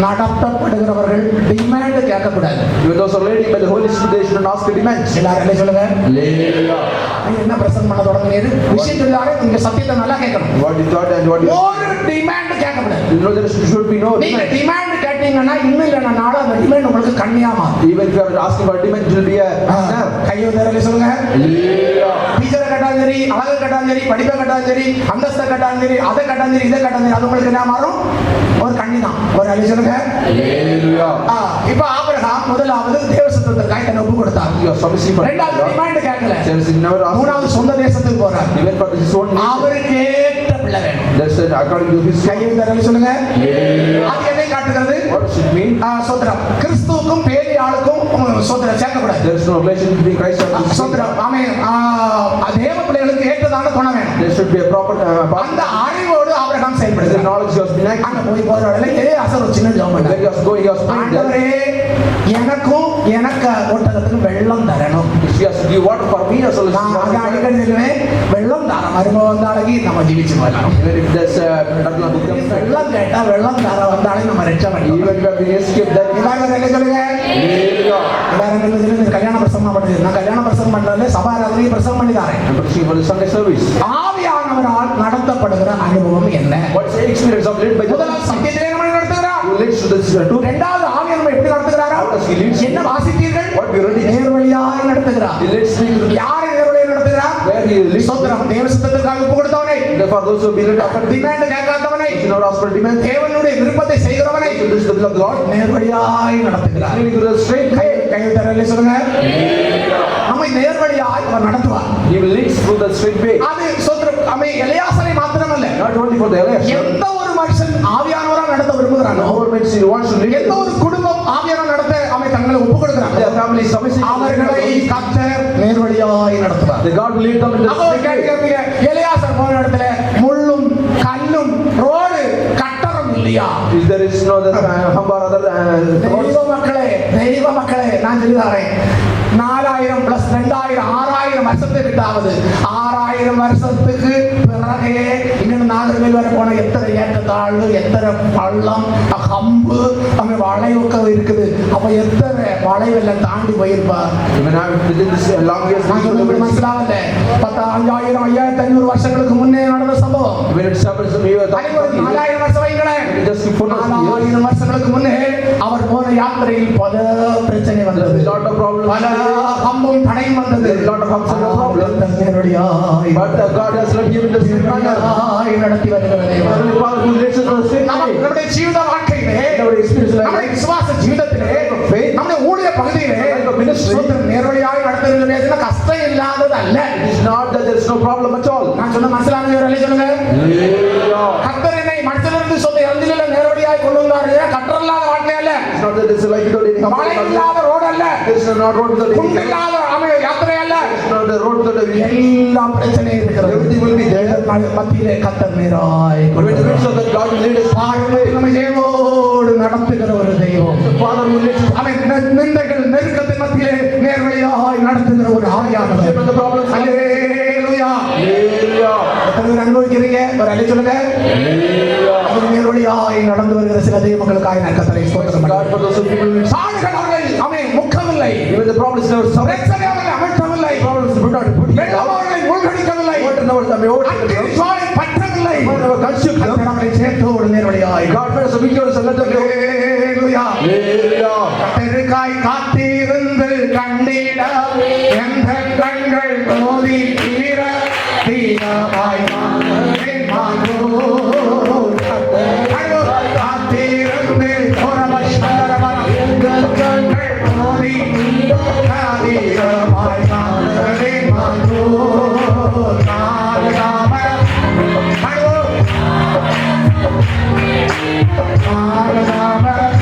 நடத்தப்படுகிறவர்கள் டிமாண்ட் கேட்கக்கூடாது. Even those are leading by the Holy Spirit, they should not ask a demand. எல்லாரும் என்ன சொல்லுங்க? Hallelujah. நீ என்ன பிரசங்கம் பண்ண தொடங்குனீரு? விஷயம் சொல்லாரு, நீங்க சத்தியத்தை நல்லா கேட்கணும். What you thought and what you. ஒரு டிமாண்ட் கேட்கக்கூடாது. You know there should be no நீங்க demand. டிமாண்ட் கேட்டீங்கன்னா இன்னும் இல்லைன்னா நாளா அந்த டிமாண்ட் உங்களுக்கு கண்ணியா மாறும். Even if you are asking for demand, it will be a snare. கையை உதறல சொல்லுங்க. Hallelujah. டீச்சரை கேட்டாலும் சரி, அழகு கேட்டாலும் சரி, படிப்பை கேட்டாலும் சரி, அந்தஸ்தை கேட்டாலும் சரி, அதை கேட்டாலும் சரி, இதை கேட்டாலும் சரி, அது உங்களுக்கு என்ன மாறும்? ஒரு கண்ணி தான். ஒரு அழகு சொல்லுங்க. Hallelujah. இப்ப ஆபிரகாம் முதலாவது தேவ சத்தத்திற்காக தன்னை ஒப்பு கொடுத்தார். You are submissive for இரண்டாவது டிமாண்ட் கேட்கல. There is never ask. மூணாவது சொந்த தேசத்துக்கு போறார். Even for his own nation. அவருக்கு ஏற்ற பிள்ளை வேணும். That's according to his. கையை உதறல சொல்லுங்க. Hallelujah. அது எதை காட்டுகிறது? What should mean? சோத்திரம் கிறிஸ்துவுக்கும் பேரி ஆளுக்கும் சோத்திரம் சேர்க்கக்கூடாது. There is no relation between Christ and his. சோத்திரம் ஆமென். தேவ பிள்ளைகளுக்கு ஏற்றதான துணை வேணும். There should be a proper. அந்த அறிவோடு ஆபிரகாம் The செயல்படுகிறார். knowledge was been active. அங்க போய் போற இடத்துல அசர் ஒரு சின்ன ஜெபம் When பண்ணார். he was going, he was praying there. ஆண்டவரே எனக்கும் எனக்கு ஒட்டகத்துக்கு வெள்ளம் தரணும். If he has to give water for me as well as நான் for அதை my அடிக்கடி சொல்லுவேன், வெள்ளம் தர மருமக வந்தாலகி நம்ம ஜீவிச்சு போகலாம். Even if there's a turtle book. வெள்ளம் கேட்டா வெள்ளம் தர வந்தாலே நம்ம ரட்ச பண்ணி. Even if we have been escaped that. எல்லாரும் என்ன சொல்லுங்க? Hallelujah. எல்லாரும் என்ன சொல்லுங்க? கல்யாண பிரசங்கம் பண்ணுறது. நான் கல்யாண பிரசங்கம் பண்றதுல சபா ராத்திரி பிரசங்கம் பண்ணி தரேன். I'm preaching for the Sunday service. ஆவியானவரால் நடத்தப்படுகிற அனுபவம் என்ன? What is the experience of led by the முதலாவது சத்தியத்திலே நம்மை நடத்துகிறார். who leads to this truth? இரண்டாவது ஆவியானவர் எப்படி நடத்துகிறாரா? என்ன வாசித்தீர்கள்? What we already நேர்வழியாய் நடத்துகிறார். he leads me to யாரை நேர்வழியாய் நடத்துகிறார்? where he leads. சோத்திரம் தேவ சித்தத்திற்காக ஒப்பு கொடுத்தவனை, Therefore those who believe after demand கேட்காதவனை, in our ask for demand. தேவனுடைய விருப்பத்தை செய்கிறவனை To this the will of the Lord. நேர்வழியாய் நடத்துகிறார். Leading to the straight way. கைதரலே சொல்லுங்க. நம்மை நேர்வழியாய் அவர் நடத்துவார். He will lead through the straight way. அது சோத்திரம் அமை எலியாசரை மாத்திரமல்ல, Not only for the Elias. எந்த ஒரு மனுஷன் ஆவியானவரால் நடத்த விரும்புகிறானோ, Governments he wants to lead. எந்த ஒரு குடும்பம் ஆவியானவர் நடத்த அமை தங்களை ஒப்பு கொடுக்கிறாங்க, Their family only submissive. அவர்களை கர்த்தர் நேர்வழியாய் நடத்துவார். The God will lead them in the அப்போ straight way. கேட்கிறீங்க, எலியாசர் போன இடத்துல முள்ளும் கல்லும் ரோடு கட்டரம் இல்லையா? If there is no other hambar other தெய்வ மக்களே நான் சொல்லுகிறேன், 4000 + 2000 6000 வருஷத்தை விட்டாவது 6000 வருஷத்துக்கு பிறகே இன்னும் நாகர்கோவில் வரை போன எத்தனை ஏற்றத்தாழ்வு, எத்தனை பள்ளம், கம்பு, அங்கே வளைவுக்க இருக்குது. அப்ப எத்தனை வளைவெல்லாம் தாண்டி போயிருப்பார். within this long years, மனசிலாகல 5000 5500 வருஷங்களுக்கு முன்னே நடந்த சம்பவம். when it happens to me, 4000 வருஷம் வைங்களேன். just before 4000 வருஷங்களுக்கு முன்னே அவர் போன யாத்திரையில் பல பிரச்சனை வந்தது. lot of problems. பல கம்பும் தடையும் வந்தது. lot of ups and problems. நேரடியாய் But God has led him in the same manner. நடத்தி வருகிறது. Heavenly Father who leads us in the same way. நம்முடைய ஜீவித வாழ்க்கையிலே, நம்முடைய spiritual life, நம்முடைய விசுவாச ஜீவிதத்திலே, faith, நம்முடைய ஊழிய பகுதியிலே ministry, நேரடியாய் நடத்துகிறது கஷ்டம் இல்லாதது அல்ல. it is not that there is no problem at all. நான் சொன்ன மனசிலான சொல்லுங்க. கர்த்தர் என்னை மனுஷனிலிருந்து சொந்த இறந்தில நேரடியாய் கொண்டு வந்தாரு. கட்டர் இல்லாத வாழ்க்கை அல்ல. It's not that it's like without any humble. மழை இல்லாத ரோடு அல்ல. It's not road without any குண்டு humble. இல்லாத யாத்திரை அல்ல. It's not the road without any. எல்லா பிரச்சனையும் இருக்கிறது. Everything will be there. மத்தியிலே கர்த்தர் நேராய் But when the midst of that, God will lead us. நம்ம ஜெயமோடு நடத்துகிற ஒரு தெய்வம். The Father will lead us. அவன் நிந்தைகள் நெருக்கத்தின் மத்தியிலே நேர்வழியாய் நடத்துகிற ஒரு ஆவியானவர். When the problems come. Hallelujah. Hallelujah. எத்தனை பேர் அனுபவிக்கிறீங்க? ஒரு அல்லே சொல்லுங்க. அவர் நேர்வழியாய் நடந்து வருகிற சில தெய்வ மக்களுக்காக நான் கர்த்தரை ஸ்தோத்திரம் God for those people who சாடுகள் அவர்கள் அவன் முக்கவில்லை. even the problems never suffer. பிரச்சனை அவர்களை அமர்த்தவில்லை. Problems do not put வெள்ளம் அவர்களை மூழ்கடிக்கவில்லை. water never அக்கினி ஜுவாலை பற்றவில்லை. never consume them. கர்த்தர் அவர்களை சேர்த்தோடு நேர்வழியாய். God made us a victorious and let them go. Hallelujah. Hallelujah. கர்த்தருக்காய் காத்திருந்து கண்டிட எந்த கண்கள் மோதி தீர தீரமாய் மாறுவேன் மாறுவோம். கர்த்தருக்காய் காத்திருந்து கோரமஷரவரம் எந்த கண்கள் மோதி தீரமாய் மாறுவேன் மாறுவோம். நாரதாமரம் மாறுவோம். நாரதாமரம்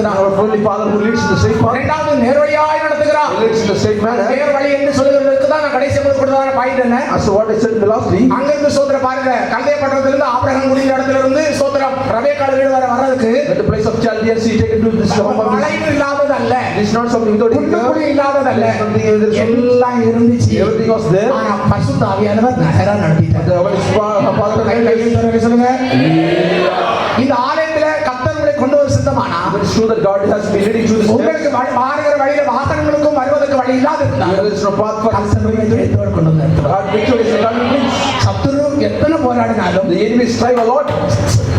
Our Holy Father who leads in the same path, இரண்டாவது நேர்வழியாய் நடத்துகிறார். leads in the same manner. நேர்வழி என்று சொல்லுகிறதுக்கு தான் நான் கடைசி கொடுத்ததான பாயிண்ட் என்ன? As to what I said in the last week, அங்கிருந்து சோதர பாருங்க, கல்தே பட்டணத்திலிருந்து ஆபிரகாம் குடியிருந்த இடத்துல இருந்து சோதரம் ரபேக்காள் வீடு வரை வர்றதுக்கு at the place of Chaldeans he taken to this home of மழை இல்லாதது அல்ல, this is not something without குண்டு குழி இல்லாதது அல்ல, something எல்லாம் இருந்துச்சு. everything was there. ஆனா பரிசுத்த ஆவியானவர் நகரா நடத்திட்டார். The Holy Father கையில் சொல்லுங்க. இந்த ஆலயத்துல கர்த்தர்களை கொண்டு வர சித்தமானா it is true that God has been leading through this step. உங்களுக்கு வாருகிற வழியில வாசனங்களுக்கும் வருவதற்கு வழி இல்லாத There is no path for கர்த்தர்களை எடுத்து கொண்டு வந்தார். God victory is God will bring. சத்துரு எத்தனை போராடினாலும் The enemies strive a lot.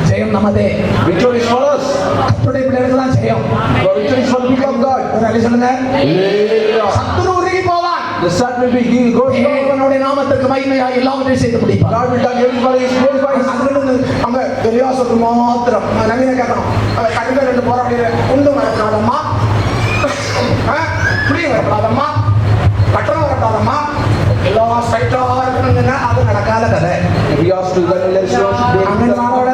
Jayam Namadhe. Victory is for us. கர்த்தருடைய பிள்ளைகளுக்கு தான் ஜெயம். The victory is for the people of God. ஒரு அடி சொல்லுங்க. Hallelujah. சத்துரு உருகி போவான். The sun will be he goes down. தேவனுடைய நாமத்திற்கு மகிமையாய் எல்லாவற்றையும் செய்து முடிப்பார். God will done everybody is glorified. அங்கிருந்து அங்க எலியாசுக்கு மாத்திரம் நவீன கேட்கணும். அவன் கண்டிப்பா ரெண்டு போராடிய உண்டு வரக்கூடாதம்மா, புளிய வரக்கூடாதம்மா, கட்டணம் வரக்கூடாதம்மா, எல்லாம் ஸ்ட்ரைட்டா ஞால கதை If we ask to the അങ്ങനെ നാളോടെ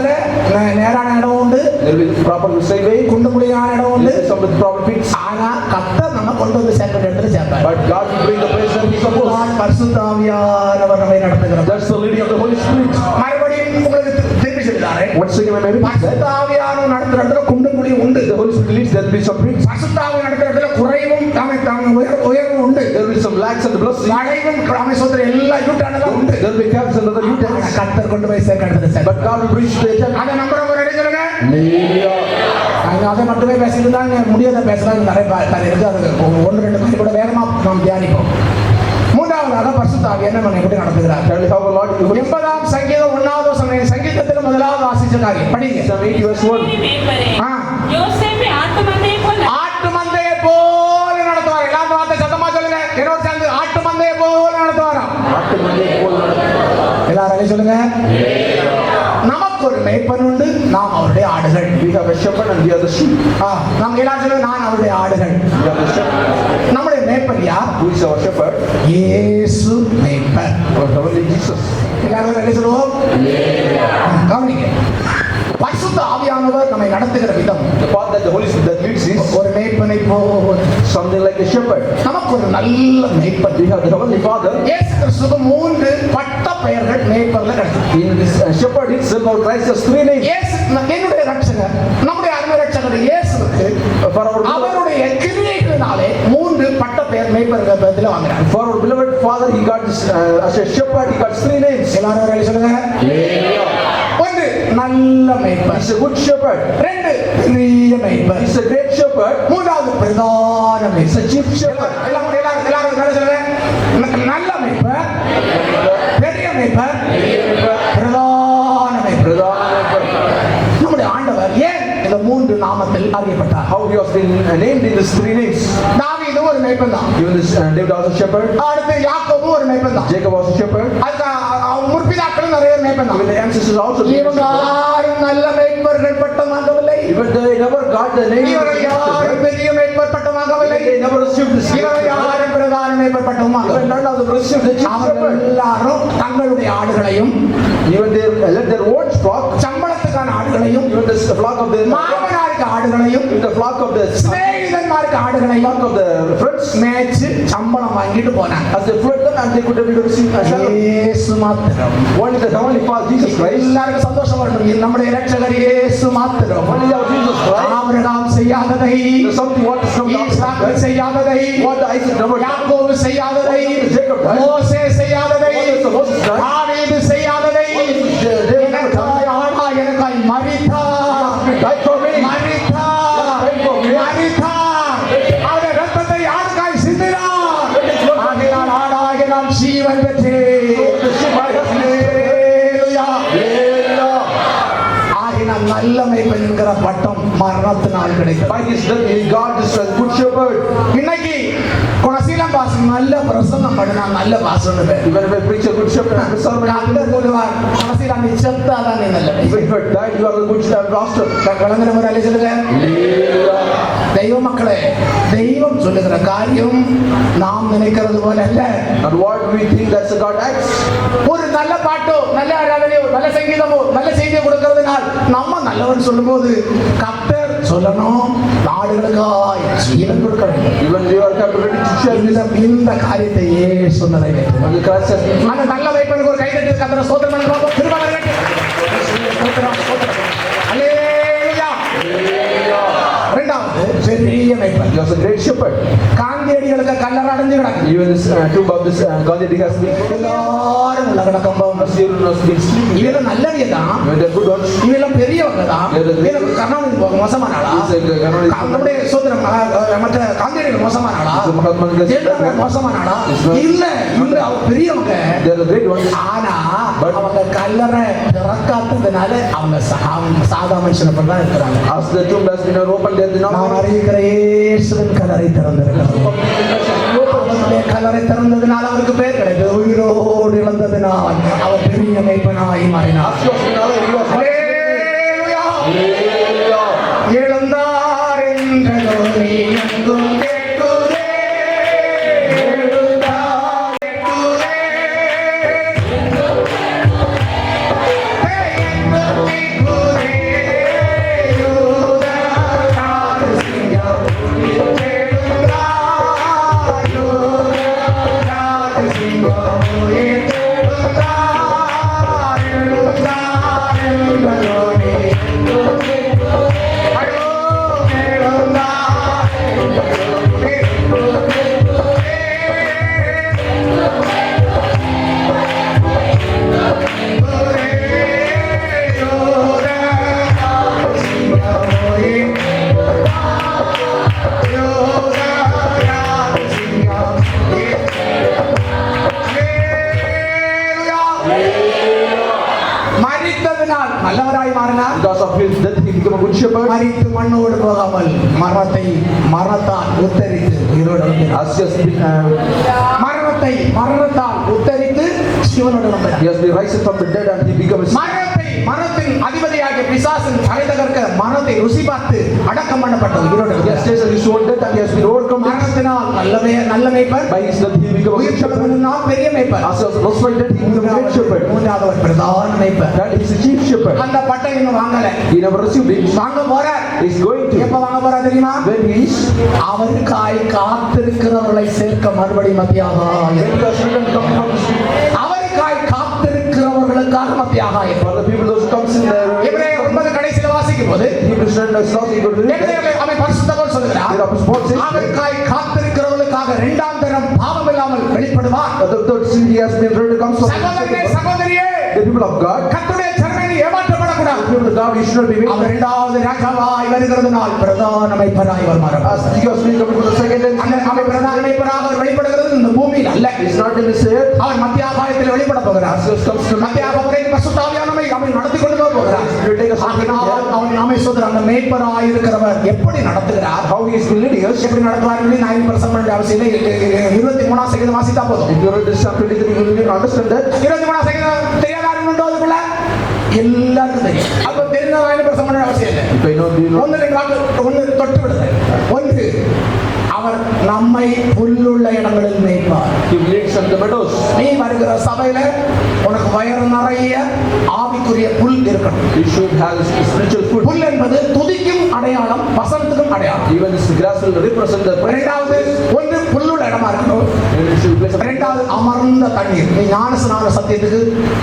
നേരാன ഇടമുണ്ട് there will be proper straight way. കുണ്ടുമുടിயான ഇടമുണ്ട് There is some with proper fits. ஆனா கர்த்தர் நம்ம கொண்டு வந்து சேர்க்கிற இடத்துல சேர்ப்பார் But God will bring the place where He supposed. பரிசுத்தாவியானவர் நம்மை நடத்துகிறார் That's the leading of the Holy Spirit. மறுபடியும் உங்களுக்கு திருப்பி சொல்லிட்டாரு Once again, I may repeat that. பரிசுத்தாவியானவர் நடத்துற இடத்துல குண்டுமுடி உண்டு The Holy Spirit leads, there will be some fits. பரிசுத்தாவி நடத்துற இடத்துல குறைவும் உயர்வும் உண்டு There will be some lacks and the blessing. மழைவும் ராமேஸ்வரத்துல எல்லா யூட்டானெல்லாம் உண்டு There will be caps and other ஆனா U-turns. கர்த்தர் கொண்டு போய் சேர்க்கிற இடத்துல சேர்ப்பார் But God will bring you to the eternal. அதை நம்புறவங்க ரெடி சொல்லுங்க Hallelujah. அதை மட்டுமே பேசிட்டு தான் முடியாத பேசலாம் நிறைய கதை இருக்கு அது ஒன்று ரெண்டு பேர் கூட வேகமா நாம் தியானிப்போம் மூன்றாவதாக பரிசுத்தாவி என்ன நம்ம எப்படி நடத்துகிறார் Tell me how a lot you will. 80ஆம் சங்கீதம் 1வது சங்கீதத்தில் முதலாவது வாசிச்ச காரியம் படிங்க Psalm 80 verse 1. மேய்ப்பரே, ஆ. யோசேப்பை ஆட்டு மந்தையை போல ஆட்டு மந்தையை போல நடத்துவார் எல்லாரும் அந்த வார்த்தை சத்தமா சொல்லுங்க என்னோட சேர்ந்து ஆட்டு மந்தையை போல நடத்துவாராம் ஆட்டு மந்தையை போல எல்லாரும் சொல்லுங்க நமக்கு ஒரு மேய்ப்பன் உண்டு நாம் அவருடைய ஆடுகள் We have a shepherd and we are the sheep. நாம் எல்லாரும் சொல்லுங்க நான் அவருடைய ஆடுகள் We are the shepherd. நம்முடைய மேய்ப்பன் யார் Who is our shepherd? இயேசு மேய்ப்பன் Our heavenly Jesus. எல்லாரும் என்ன சொல்லுவோம் கவனிங்க பரிசுத்த ஆவியானவர் நம்மை நடத்துகிற விதம் The path that the Holy Spirit that leads is ஒரு மேய்ப்பனை போல் something like a shepherd. நமக்கு ஒரு நல்ல மேய்ப்பன் We have the heavenly Father. இயேசு கிறிஸ்துவுக்கு 3 பட்ட பெயர்கள் மேய்ப்பன்ல கிடைக்கும் In this shepherd itself, our Christ has 3 names. இயேசு என்னுடைய ரட்சகர் நம்முடைய அருமை ரட்சகர் இயேசுவுக்கு For our அவருடைய கிரியைகளினாலே 3 பட்ட பெயர் மேய்ப்பர்கள் பதில வாங்குறாங்க for our beloved Father, He got this, as a shepherd, He got 3 names. எல்லாரும் ஒரு சொல்லுங்க Hallelujah. ஒன்று நல்ல மேய்ப்பன் He's a good shepherd. 2 பெரிய மேய்ப்பன் He's a great shepherd. 3வது பிரதான He's மேய்ப்பன் a chief shepherd. எல்லாரும் சொல்லுங்க நல்ல மேய்ப்பன் பெரிய மேய்ப்பன் பிரதான மேய்ப்பன் பிரதான shepherd. நம்முடைய ஆண்டவர் ஏன் இந்த 3 நாமத்தில் அறியப்பட்டார் How he was been named in these 3 names. தாவீது ஒரு மேய்ப்பன் தான் Even this David was a shepherd. அடுத்து யாக்கோபு ஒரு மேய்ப்பன் தான் Jacob was a shepherd. அதுக்கு அவங்க முற்பிதாக்களும் நிறைய மேய்ப்பன் Even தான் the ancestors also. இவங்க யாரும் நல்ல மேய்ப்பர்கள் பட்டம் வாங்கவில்லை Even they never got the name. இவர்கள் யாரும் பெரிய மேய்ப்பர் பட்டம் வாங்கவில்லை They never received this. இவர்கள் யாரும் பிரதான மேய்ப்பர் பட்டம் Even வாங்கவில்லை none of them received the chief அவர்கள் shepherd. எல்லாரும் தங்களுடைய ஆடுகளையும் Even they let their own flock. சம்பளத்துக்கான ஆடுகளையும் Even the flock of their. மாமனாருக்கு ஆடுகளையும் Even the flock of the. சிநேகிதன்மாருக்கு ஆடுகளையும் Flock of the friends. மேய்ச்சு சம்பளம் வாங்கிட்டு போனாங்க As they fled them and they could have received a salary. இயேசு மாத்திரம் Only the heavenly Father Jesus Christ. எல்லாருக்கும் சந்தோஷம் வரணும் நம்முடைய இரட்சகர் இயேசு மாத்திரம் Only our Jesus Christ. Abraham செய்யாததை There's something what is from Isaac செய்யாததை what the Isaac never done. யாக்கோபு செய்யாததை Jacob done. மோசே செய்யாததை What is the Moses done? தாவீது செய்யாததை David never done. எனக்காய் ஆனா எனக்காய் மரித்தார் Died for me. மரித்தார் மரித்தார் அவருடைய ரத்தத்தை யாருக்காய் சிந்தினார் ஆகினால் ஆடாக நாம் ஜீவன் பெற்றேன் The sheep I have seen. Hallelujah. Hallelujah. ஆகினால் நல்ல மேய்ப்பன் என்கிற பட்டம் மரணத்தினால் கிடைக்கும் By his death he got this good shepherd. இன்னைக்கு குணசீலம் பாசம் நல்ல பிரசன்னம் பண்ணினா நல்ல பாசம்னு பேர் Even if I preach a good shepherd and the sermon, doctor சொல்லுவார் குணசீலம் நீ செத்தாதான் நீ நல்ல even if I died, you are the good shepherd pastor. விளங்குற முறையில சொல்லுங்க தெய்வ மக்களே தெய்வம் சொல்லுகிற காரியம் நாம் நினைக்கிறது போல அல்ல And what we think that's a God acts. ஒரு நல்ல பாட்டோ நல்ல ஆராதனையோ நல்ல சங்கீதமோ நல்ல செய்தியை கொடுக்கிறதுனால் நம்ம நல்லவன் சொல்லும்போது கர்த்தர் சொல்லணும் நாடுகளுக்காய் ஜீவன் கொடுக்க வேண்டும் Even you are kept ready to share this. இந்த காரியத்தை இயேசு நிறைவேற்றும் When the Christ has been அந்த நல்ல வைப்பனுக்கு ஒரு கைதட்டி கர்த்தரை ஸ்தோத்திரம் பண்ணி பார்ப்போம் திருமணம் ஸ்தோத்திரம் ஸ்தோத்திரம் அல்லேலூயா இரண்டாவது பெரிய வைப்பன் he was a great shepherd. காந்தியடிகளுக்கு கல்லறை அடைஞ்சு கிடக்கு Even this tomb of this Gandhi has been எல்லாரும் நல்ல கிடக்கம்பம் has been sleeping. இவெல்லாம் நல்லவிய தான் When they're good ones, இவெல்லாம் பெரியவங்க தான் இவனுக்கு கருணாநிதி மோசமானாளா நம்முடைய சோதரம் மற்ற காந்தியடிகள் மோசமானாளா ஜெயலலிதா மோசமானாளா இல்ல இல்ல அவங்க பெரியவங்க they're the great ones. ஆனா அவங்க கல்லறை திறக்காததுனால அவங்க சாதா மனுஷனை போல தான் இருக்கிறாங்க As the tomb has been opened, they did நான் not. அறிவிக்கிற இயேசுவின் கல்லறை திறந்திருக்கிறது அவருடைய கல்லறை திறந்ததினால் அவருக்கு பெயர் கிடைத்தது உயிரோடு இழந்ததினால் அவர் பெரிய மேய்ப்பனாய் மாறினார் அல்லேலூயா. எழுந்தார் என்றதோ நீ எங்கும் கேட்குதே. எழுந்தார் கேட்குதே. மரணத்தினால் நல்லவராய் மாறினார். Because of his death, he became a good shepherd. மரித்து மண்ணோடு போகாமல் மரணத்தால் உத்தரித்து உயிரோடு எழும்பினார். As he has been, மரணத்தால் உத்தரித்து சிவனோடு எழும்பினார். he has been risen from the dead and he became a மரணத்தின் அதிபதியாகிய பிசாசின் தலைதகர்க்க மரணத்தை ருசி பார்த்து அடக்கம் பண்ணப்பட்ட உயிரோடு He has எழும்பினார். tasted his own death and he has been overcome it. மரணத்தினால் நல்ல மேய்ப்பர், By his death, he became a good shepherd. உயிர்த்தெழுந்ததினால் பெரிய மேய்ப்பர், As he was resurrected, he became a great shepherd. மூன்றாவது பிரதான மேய்ப்பர். That is the chief shepherd. அந்த பட்டை இன்னும் வாங்கல, He never received it. வாங்க போறார். He is going to. எப்ப வாங்க போறா தெரியுமா? When he is, அவருக்காய் காத்திருக்கிறவர்களை சேர்க்க மறுபடி மத்தியாக when he has returned come from the sea. அவருக்காய் காத்திருக்கிறவர்களுக்காக மத்தியாக For the people those who comes in there. எபிரேயர் 9 கடைசில வாசிக்கும் போது Hebrews 9 is not equal to it. எபிரேயர் அவன் பரிசுத்த பவுல் சொல்கிறார், There are sports. அவருக்காய் காத்திருக்கிறவர்களுக்காக இரண்டாம் தரம் பாவம் இல்லாமல் வெளிப்படுவார். The third sin he has been ready to come from. சகோதரனே சகோதரியே, The people of God. கர்த்தருடைய சரணை ஏமாற்றப்படக்கூடாது. The people of God, you should not be our made. இரண்டாவது ராஜாவாய் வருகிறதுனால் பிரதான மேய்ப்பராய் வருவார். As he was being coming for the second time. அந்த அவர் பிரதான மேய்ப்பராக அவர் வெளிப்படுகிறது இந்த பூமியில் அல்ல. It's not in this earth. அவர் மத்திய ஆகாயத்தில் வெளிப்பட போகிறார். As he comes to மத்திய ஆகாயத்தில் பரிசுத்த ஆவியானவரை அவன் நடத்தி கொண்டு போகிறார். He will take us on. அவன் நாமே சொல்ற அந்த மேய்ப்பராய் இருக்கிறவர் எப்படி நடத்துகிறார், How he is leading us. எப்படி நடத்துவார் என்று நான் பிரசங்கம் பண்ண அவசியம் இல்லை. 23 சங்கீதம் வாசித்தா போதும். If you read this Psalm 23, you will understand that. 23 சங்கீதம் தெரியாதாரும் உண்டோ அதுக்குள்ள? எல்லாருக்கும் தெரியும். அப்ப தெரிஞ்சவங்க பிரசங்கம் பண்ண அவசியம் இல்லை. If I know the Lord. ஒன்று தொட்டு விடுதல். ஒன்று, அவர் நம்மை புல்லுள்ள இடங்களில் மேய்ப்பார். He leads on the meadows. நீ வருகிற சபையில உனக்கு வயிறு நிறைய ஆவிக்குரிய புல் இருக்கணும். You should have spiritual food. புல் என்பது துதிக்கும் அடையாளம், வசனத்துக்கும் அடையாளம். Even this grass will represent the praise. இரண்டாவது, ஒன்று புல்லுள்ள இடமா இருக்கணும். And it should be placed. இரண்டாவது, அமர்ந்த தண்ணீர். நீ ஞானஸ்நான சத்தியத்துக்கு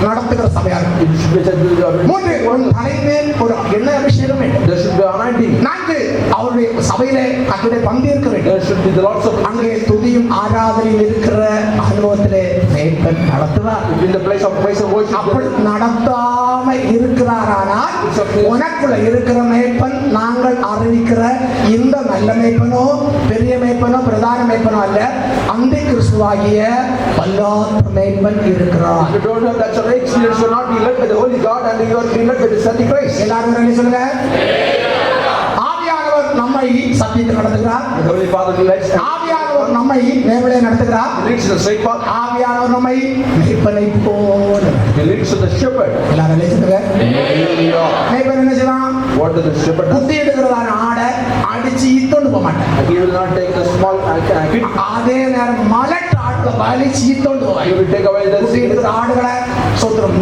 நடத்துகிற சபையா இருக்கணும். It should be placed. மூன்று, உன் தலைமேல் ஒரு எண்ணெய் அபிஷேகம் வேண்டும். There should be anointing. நான்கு, அவருடைய சபையிலே கர்த்தருடைய பந்தி இருக்க வேண்டும். There should be the lots of. அங்கே துதியும் ஆராதனையில் இருக்கிற அனுபவத்திலே மேய்ப்பன் நடத்துவார். In the place of praise and worship. அப்படி நடத்தாம இருக்கிறாரானால் உனக்குள்ள இருக்கிற மேய்ப்பன் நாங்கள் அறிவிக்கிற இந்த நல்ல மேய்ப்பனோ பெரிய மேய்ப்பனோ பிரதான மேய்ப்பனோ அல்ல, அந்த கிறிஸ்துவாகிய பல்லாற்று மேய்ப்பன் இருக்கிறார். If you don't have that sort of experience, you will not be led by the Holy God and you are being led by the Antichrist. எல்லாரும் என்ன சொல்லுங்க? ஆவியானவர் நம்மை சத்தியத்தில் நடத்துகிறார். The Holy Father leads. ஆவியானவர் நம்மை நேர்வழியை நடத்துகிறார். He leads the straight path. ஆவியானவர் நம்மை மேய்ப்பனை போல. He leads to the shepherd. எல்லாரும் என்ன சொல்லுங்க? Hallelujah. மேய்ப்பன் என்ன செய்வான்? What does the shepherd do? குத்தி எடுக்கிறதான ஆடை அடிச்சு ஈத்தொண்டு போக மாட்டேன். He will not take the small kid. அதே நேரம் மலட்டு ஆட்களை வலிச்சு ஈத்தொண்டு போவான். He will take away the குத்தி எடுக்கிற ஆடுகளை சோத்திரம்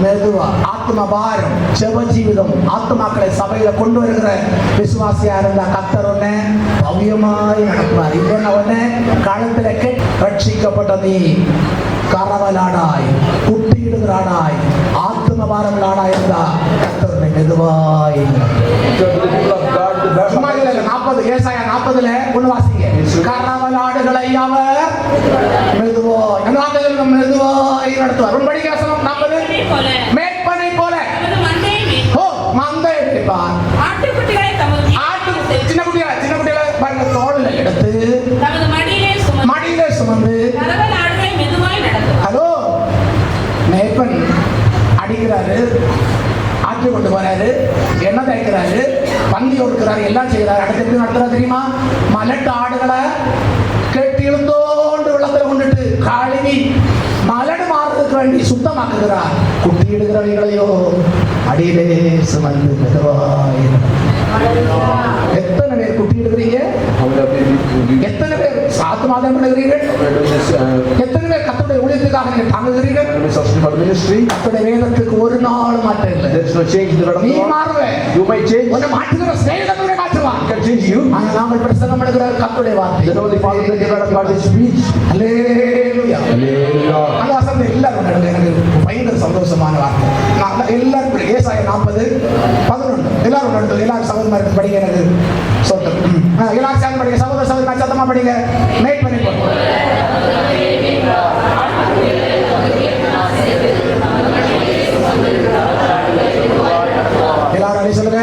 மெதுவா ஆத்ம பாரம் ஜெப ஜீவிதம் ஆத்மாக்களை சபையில கொண்டு வருகிற விசுவாசியா இருந்தா கர்த்தர் ஒண்ணு பவ்யமாய் நடத்துவார். இல்லைன்னா ஒண்ணு காலத்துல ரட்சிக்கப்பட்ட நீ கரவலாடாய் குட்டியிடுகிறாடாய் ஆத்ம பாரங்களாடாய் இருந்தா கர்த்தர் உன்னை மெதுவாய் சும்மா இல்ல 40 ஏசாயா 40ல ஒண்ணு வாசிங்க. கரவலாடுகளை அவர் மெதுவாய் நடத்துவார். ஒரு படிக்க வசனம் 40 மேய்ப்பனை போல மந்தை எடுப்பார். சின்ன குட்டிகளை பாருங்க தோளில் எடுத்து மடியிலே சுமந்து. ஹலோ, மேய்ப்பன் அடிக்கிறாரு, ஆற்றி கொண்டு போறாரு, எண்ணெய் தேய்க்கிறாரு, பந்தி ஒடுக்கிறாரு, எல்லாம் செய்யறாரு. அடுத்து எப்படி நடத்துறா தெரியுமா? மலட்டு ஆடுகளை கெட்டி இழுந்தோண்டு வெள்ளத்துல கொண்டுட்டு கழுவி மலடு மாறுறதுக்கு வேண்டி சுத்தமாக்குகிறார். குட்டியிடுகிறவைகளையோ அடியிலே சுமந்து மெதுவாய். எத்தனை பேர் குட்டியிடுகிறீங்க? எத்தனை பேர் சாத்து மாதம் பண்ணுகிறீர்கள்? எத்தனை பேர் கர்த்தருடைய ஊழியத்துக்காக நீங்கள் தாங்குகிறீர்கள்? கர்த்தருடைய வேதத்துக்கு ஒரு நாள் மாற்றம் இல்லை. நீ மாறுவே, உன்னை மாற்றுகிற ஸ்நேகிதனை மாற்றுவான். ஆனால் நாங்கள் பிரசங்கம் பண்ணுகிற கர்த்தருடைய வார்த்தை. அல்லேலூயா. அந்த வசனத்தை எல்லாரும் கேளுங்க. எனக்கு பயங்கர சந்தோஷமான வார்த்தை. நான் எல்லாரும் ஏசாயா 40:11 எல்லாரும் நடத்து. எல்லாரும் சகோதரமாக படிங்க. எனக்கு சொந்தம் எல்லாரும் சேர்ந்து படிங்க. சகோதர சத்தமா படிங்க. மேட் பண்ணி போடுங்க. எல்லாரும் சொல்லுங்க.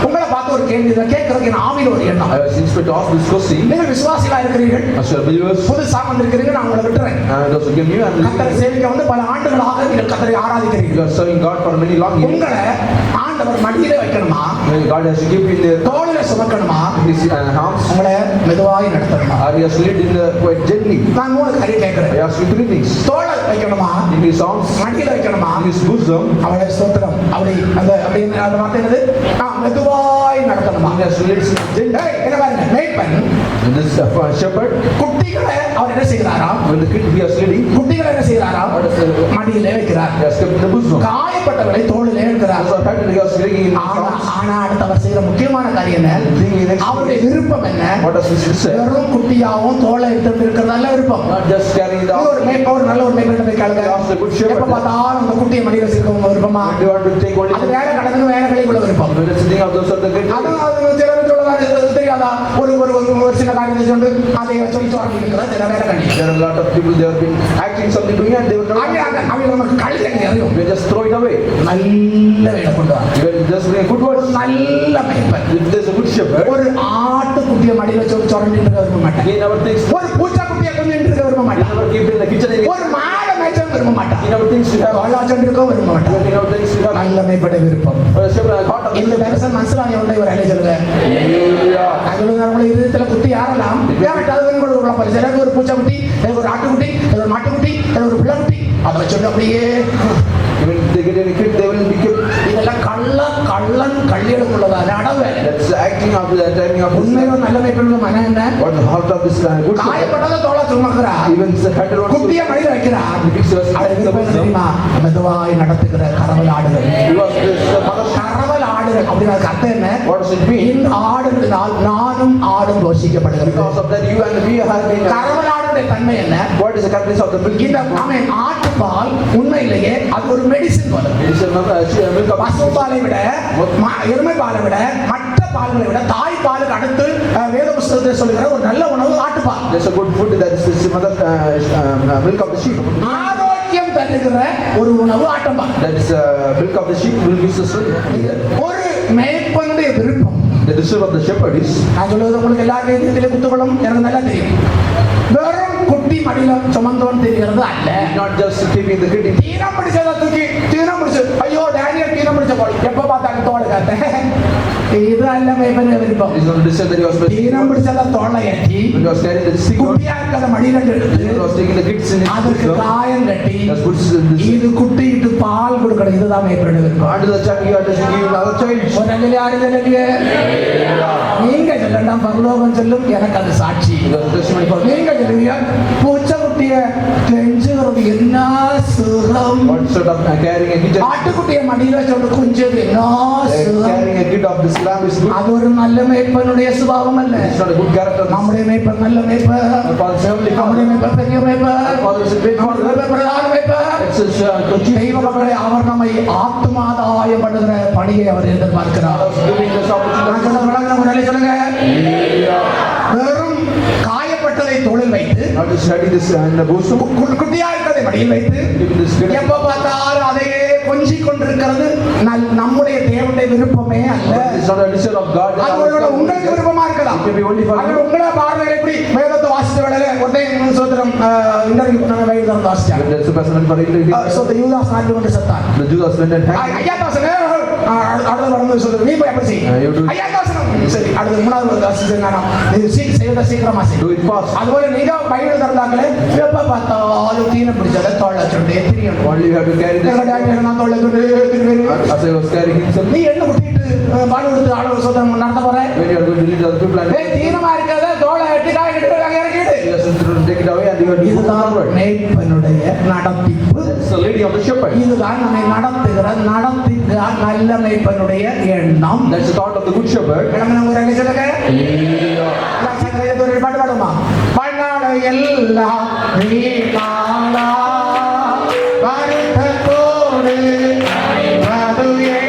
உங்களை பார்த்து ஒரு கேள்வி கேட்கறதுக்கு என் ஆவியில் ஒரு எண்ணம். Whereas instead of this question, நீங்கள் விசுவாசிகளா இருக்கிறீர்கள், as you are believers, புதுசா வந்திருக்கிறீங்க, நான் உங்களை விட்டுறேன். and those who came new and கர்த்தரை சேவிக்க வந்து பல ஆண்டுகளாக நீங்கள் கர்த்தரை ஆராதிக்கிறீர்கள். you are serving God for many long years. உங்களை ஆண்டவர் மடியிலே வைக்கணுமா, God has to give you in the தோளிலே சுமக்கணுமா, his arms, உங்களை மெதுவாய் நடத்தணுமா? or he has to lead in the quite gently. நான் 3 காரியம் கேட்கிறேன். I ask you 3 things. தோள வைக்கணுமா, In his arms, மடியில வைக்கணுமா, in his bosom, அவளை ஸ்தோத்திரம், அப்படி அந்த வார்த்தை என்னது? மெதுவாய் நடத்தணுமா? he has to lead in gently. ஏய், என்ன பாருங்க, மேய்ப்பன் And this shepherd, குட்டிகளை அவர் என்ன செய்கிறாராம்? when the kid he has leading, குட்டிகளை என்ன செய்கிறாராம்? மடியிலே வைக்கிறார். he has kept in the bosom. காயப்பட்டவளை தோளிலே இருக்கிறார். Also, apparently he was leading in his ஆனா arms. ஆனா அடுத்து அவர் செய்யற முக்கியமான காரியம் என்ன? Thing he next அவருடைய விருப்பம் என்ன? what does this say? வெறும் குட்டியாவும் தோளை எடுத்து இருக்கிறதால விருப்பம். Not just carrying the இது ஒரு மேய்ப்பன், நல்ல ஒரு மேய்ப்பன் போய் கேளுங்க. He asked the good shepherd. எப்ப பார்த்தாலும் அந்த குட்டியை மடியில வச்சிருக்கவங்க விருப்பமா? Do you want to take only அது வேலை கடந்து வேலை கழிவுள்ள விருப்பம். when it's thinking of those of the great அது சிலருக்கு சொல்லலாம், தெரியாதா? ஒரு ஒரு ஒரு சின்ன காரியத்தை சொல்லி அதை சொல்லி சொல்லிருக்கிறது சில வேலை கழி. there are a lot of people they have been acting something doing and they will not அவங்க நமக்கு கழிக்க அறியும். they just throw it away. நல்ல வேலை கொண்டு வா. You will just bring a good word. நல்ல மேய்ப்பன். If there's a good shepherd, ஒரு ஆட்டு குட்டியை மடியில சொல்லி சொல்லிட்டு இருக்க விரும்ப மாட்டேன். he never thinks, ஒரு பூச்சா குட்டியை கொஞ்சம் இருக்க விரும்ப he மாட்டேன். never keep it in the kitchen. ஒரு மாடை மேய்ச்சல் விரும்ப மாட்டான். He never thinks to have, வாழாச்சம் இருக்க விரும்ப மாட்டான். he never thinks to have நல்ல மேய்ப்பட விருப்பம். a shepherd has heart of இந்த தரிசனம் மனசுல உண்டை ஒரு அலை சொல்லுங்க. hallelujah. நம்மள இதயத்துல குத்தி யாரெல்லாம் தேவைட்டாதவங்க கூட உள்ள போய் சிலருக்கு ஒரு பூச்சா குட்டி, எனக்கு ஒரு ஆட்டுக்குட்டி, எனக்கு ஒரு மாட்டுக்குட்டி, எனக்கு ஒரு பிள்ளை குட்டி, அதை வச்சுட்டு அப்படியே Even they get any kid, they will be kept. இதெல்லாம் கள்ளன் கள்ளியலுக்குள்ளதான அடவு. That's the acting of the timing of this. உண்மையில நல்ல மேய்ப்பனுடைய மனம் என்ன? What the heart of this good shepherd. காயப்பட்டதை தோள சுமக்கிறா, Even the head wants குட்டியை to. மடியில வைக்கிறா. He picks us அது in the விருப்பம் bosom. தெரியுமா? மெதுவாய் நடத்துகிற கரவல் ஆடுகள். He was this mother. கரவல் ஆடுகள் அப்படின்னா அர்த்தம் என்ன? What does it mean? இந்த ஆடுகளினால் நானும் ஆடும் ரோஷிக்கப்படுகிறது. Because of that, you and me have been. கரவல் ஆடுடைய தன்மை என்ன? What is the characteristics of the milk? இந்த ஆமென் ஆட்டுப்பால் உண்மையிலேயே அது ஒரு மெடிசின் போல. It is another milk of பசும்பாலை விட எருமை பாலை விட மற்ற பால்களை விட தாய் பாலுக்கு அடுத்து வேத புஸ்தகத்தில் சொல்லுகிற ஒரு நல்ல உணவு ஆட்டுப்பால். There's a good food that is this mother milk of the sheep. ஆரோக்கியம் தருகிற ஒரு உணவு ஆட்டுப்பால். That is milk of the sheep will give us strength. ஒரு மேய்ப்பனுடைய விருப்பம். The desire of the shepherd is. நான் சொல்றது உங்களுக்கு எல்லாருக்கும் இதிலே குத்துக்கொள்ளும் எனக்கு நல்லா தெரியும். வெறும் குட்டி மடியில சுமந்தோன்னு தெரிகிறது அல்ல. Not just keeping the kid in. தீனம் பிடிச்சதை தூக்கி தீனம் பிடிச்சு ஐயோ டேனியல் தீனம் பிடிச்ச போல எப்ப பார்த்தாலும் தோடு காத்தேன். இது அல்ல மேய்ப்பனுடைய விருப்பம். It is not the desire that he was தீனம் பிடிச்சதை தோளை ஏற்றி when he was carrying the sick one. குட்டியா இருக்கிற மடியில எடுத்து He was taking the kids in his அதற்கு bosom. காயம் கட்டி That's put this. இது குட்டிட்டு பால் கொடுக்கணும். இதுதான் மேய்ப்பனுடைய விருப்பம். Unto the child you are just giving another child. ஒரு நல்ல யாரு சொல்லுங்க, நீங்க சொல்லலாம் பரலோகம் சொல்லும் எனக்கு அது சாட்சி. Because the testimony for me. நீங்க சொல்லுவீங்க பூச்சை குட்டிய கெஞ்சுகிறது என்ன சுகம், What sort of carrying a kid? ஆட்டுக்குட்டிய மடியில சொல்லு குஞ்சது என்ன சுகம். Carrying a kid of this lamb is good. அது ஒரு நல்ல மேய்ப்பனுடைய சுபாவம் அல்ல. It's not a good character. நம்முடைய மேய்ப்பன் நல்ல மேய்ப்பன், Our father is heavenly நம்முடைய father. மேய்ப்பன் பெரிய மேய்ப்பன், Our father is a great நம்முடைய father. மேய்ப்பன் பிரதான மேய்ப்பன். It's a தெய்வ மக்களை அவர் நம்மை ஆத்துமாதாயம் பண்ணுகிற பணியை அவர் எதிர்பார்க்கிறார். giving this opportunity. நான் சொன்ன விளக்கம் ஒரு நிலை சொல்லுங்க. வெறும் காயப்பட்டதை தோளில் வைத்து Not to study this in the bosom. குட்டியா இருக்கிறதை மடியில் வைத்து Giving this kid. எப்ப பார்த்தாலும் அதையே கொஞ்சிக் கொண்டிருக்கிறது நம்முடைய தேவனுடைய விருப்பமே அல்ல. It's not a desire of God. அது ஒருவேளை உங்களுக்கு விருப்பமா இருக்கலாம். It may be only for அது you. உங்களோட பார்வையில எப்படி வேதத்தை வாசித்த வேளையில ஒருத்தன் சோதரம் இன்டர்வியூ பண்ண வேதத்தை வாசிச்சாங்க. There's a person for it. So the யூதாஸ் நாட்டு கொண்டு செத்தான். The Judas went and hanged. ஐயா தாசனே அடுத்த வளர்ந்து சொல்றது நீ போய் எப்படி செய். You do. ஐயா தாசனம் சரி அடுத்த மூணாவது தாசன் சொன்னானா நீ சீக்கிரமா செய். Do it fast. அதுபோல நீங்க பைபிள் திறந்தாங்களே எப்ப பார்த்தாலும் தீனம் பிடிச்சத தோள சொல்லிட்டே திரியணும். Only you have to carry this. நான் தோள சொல்லிட்டு As I was carrying himself. நீ என்ன விட்டுட்டு பாடு கொடுத்து ஆளு சோதனை நடத்த போற. When you are going to lead other people and ஏய் தீனமா இருக்காத தோள எட்டி காய் கிட்ட அங்க இறக்கிடு. you just to take it away and you are to move இதுதான் forward. மேய்ப்பனுடைய நடத்திப்பு. That's the lady of the shepherd. இதுதான் நம்மை நடத்துகிற நல்ல மேய்ப்பனுடைய எண்ணம். That's the thought of the good shepherd. நம்ம ஒரு அங்க சொல்லுங்க. ஒரு பாட்டு பாடுமா? பண்ணாட எல்லாம் நீமாளா வருத்தத்தோடு மதுவே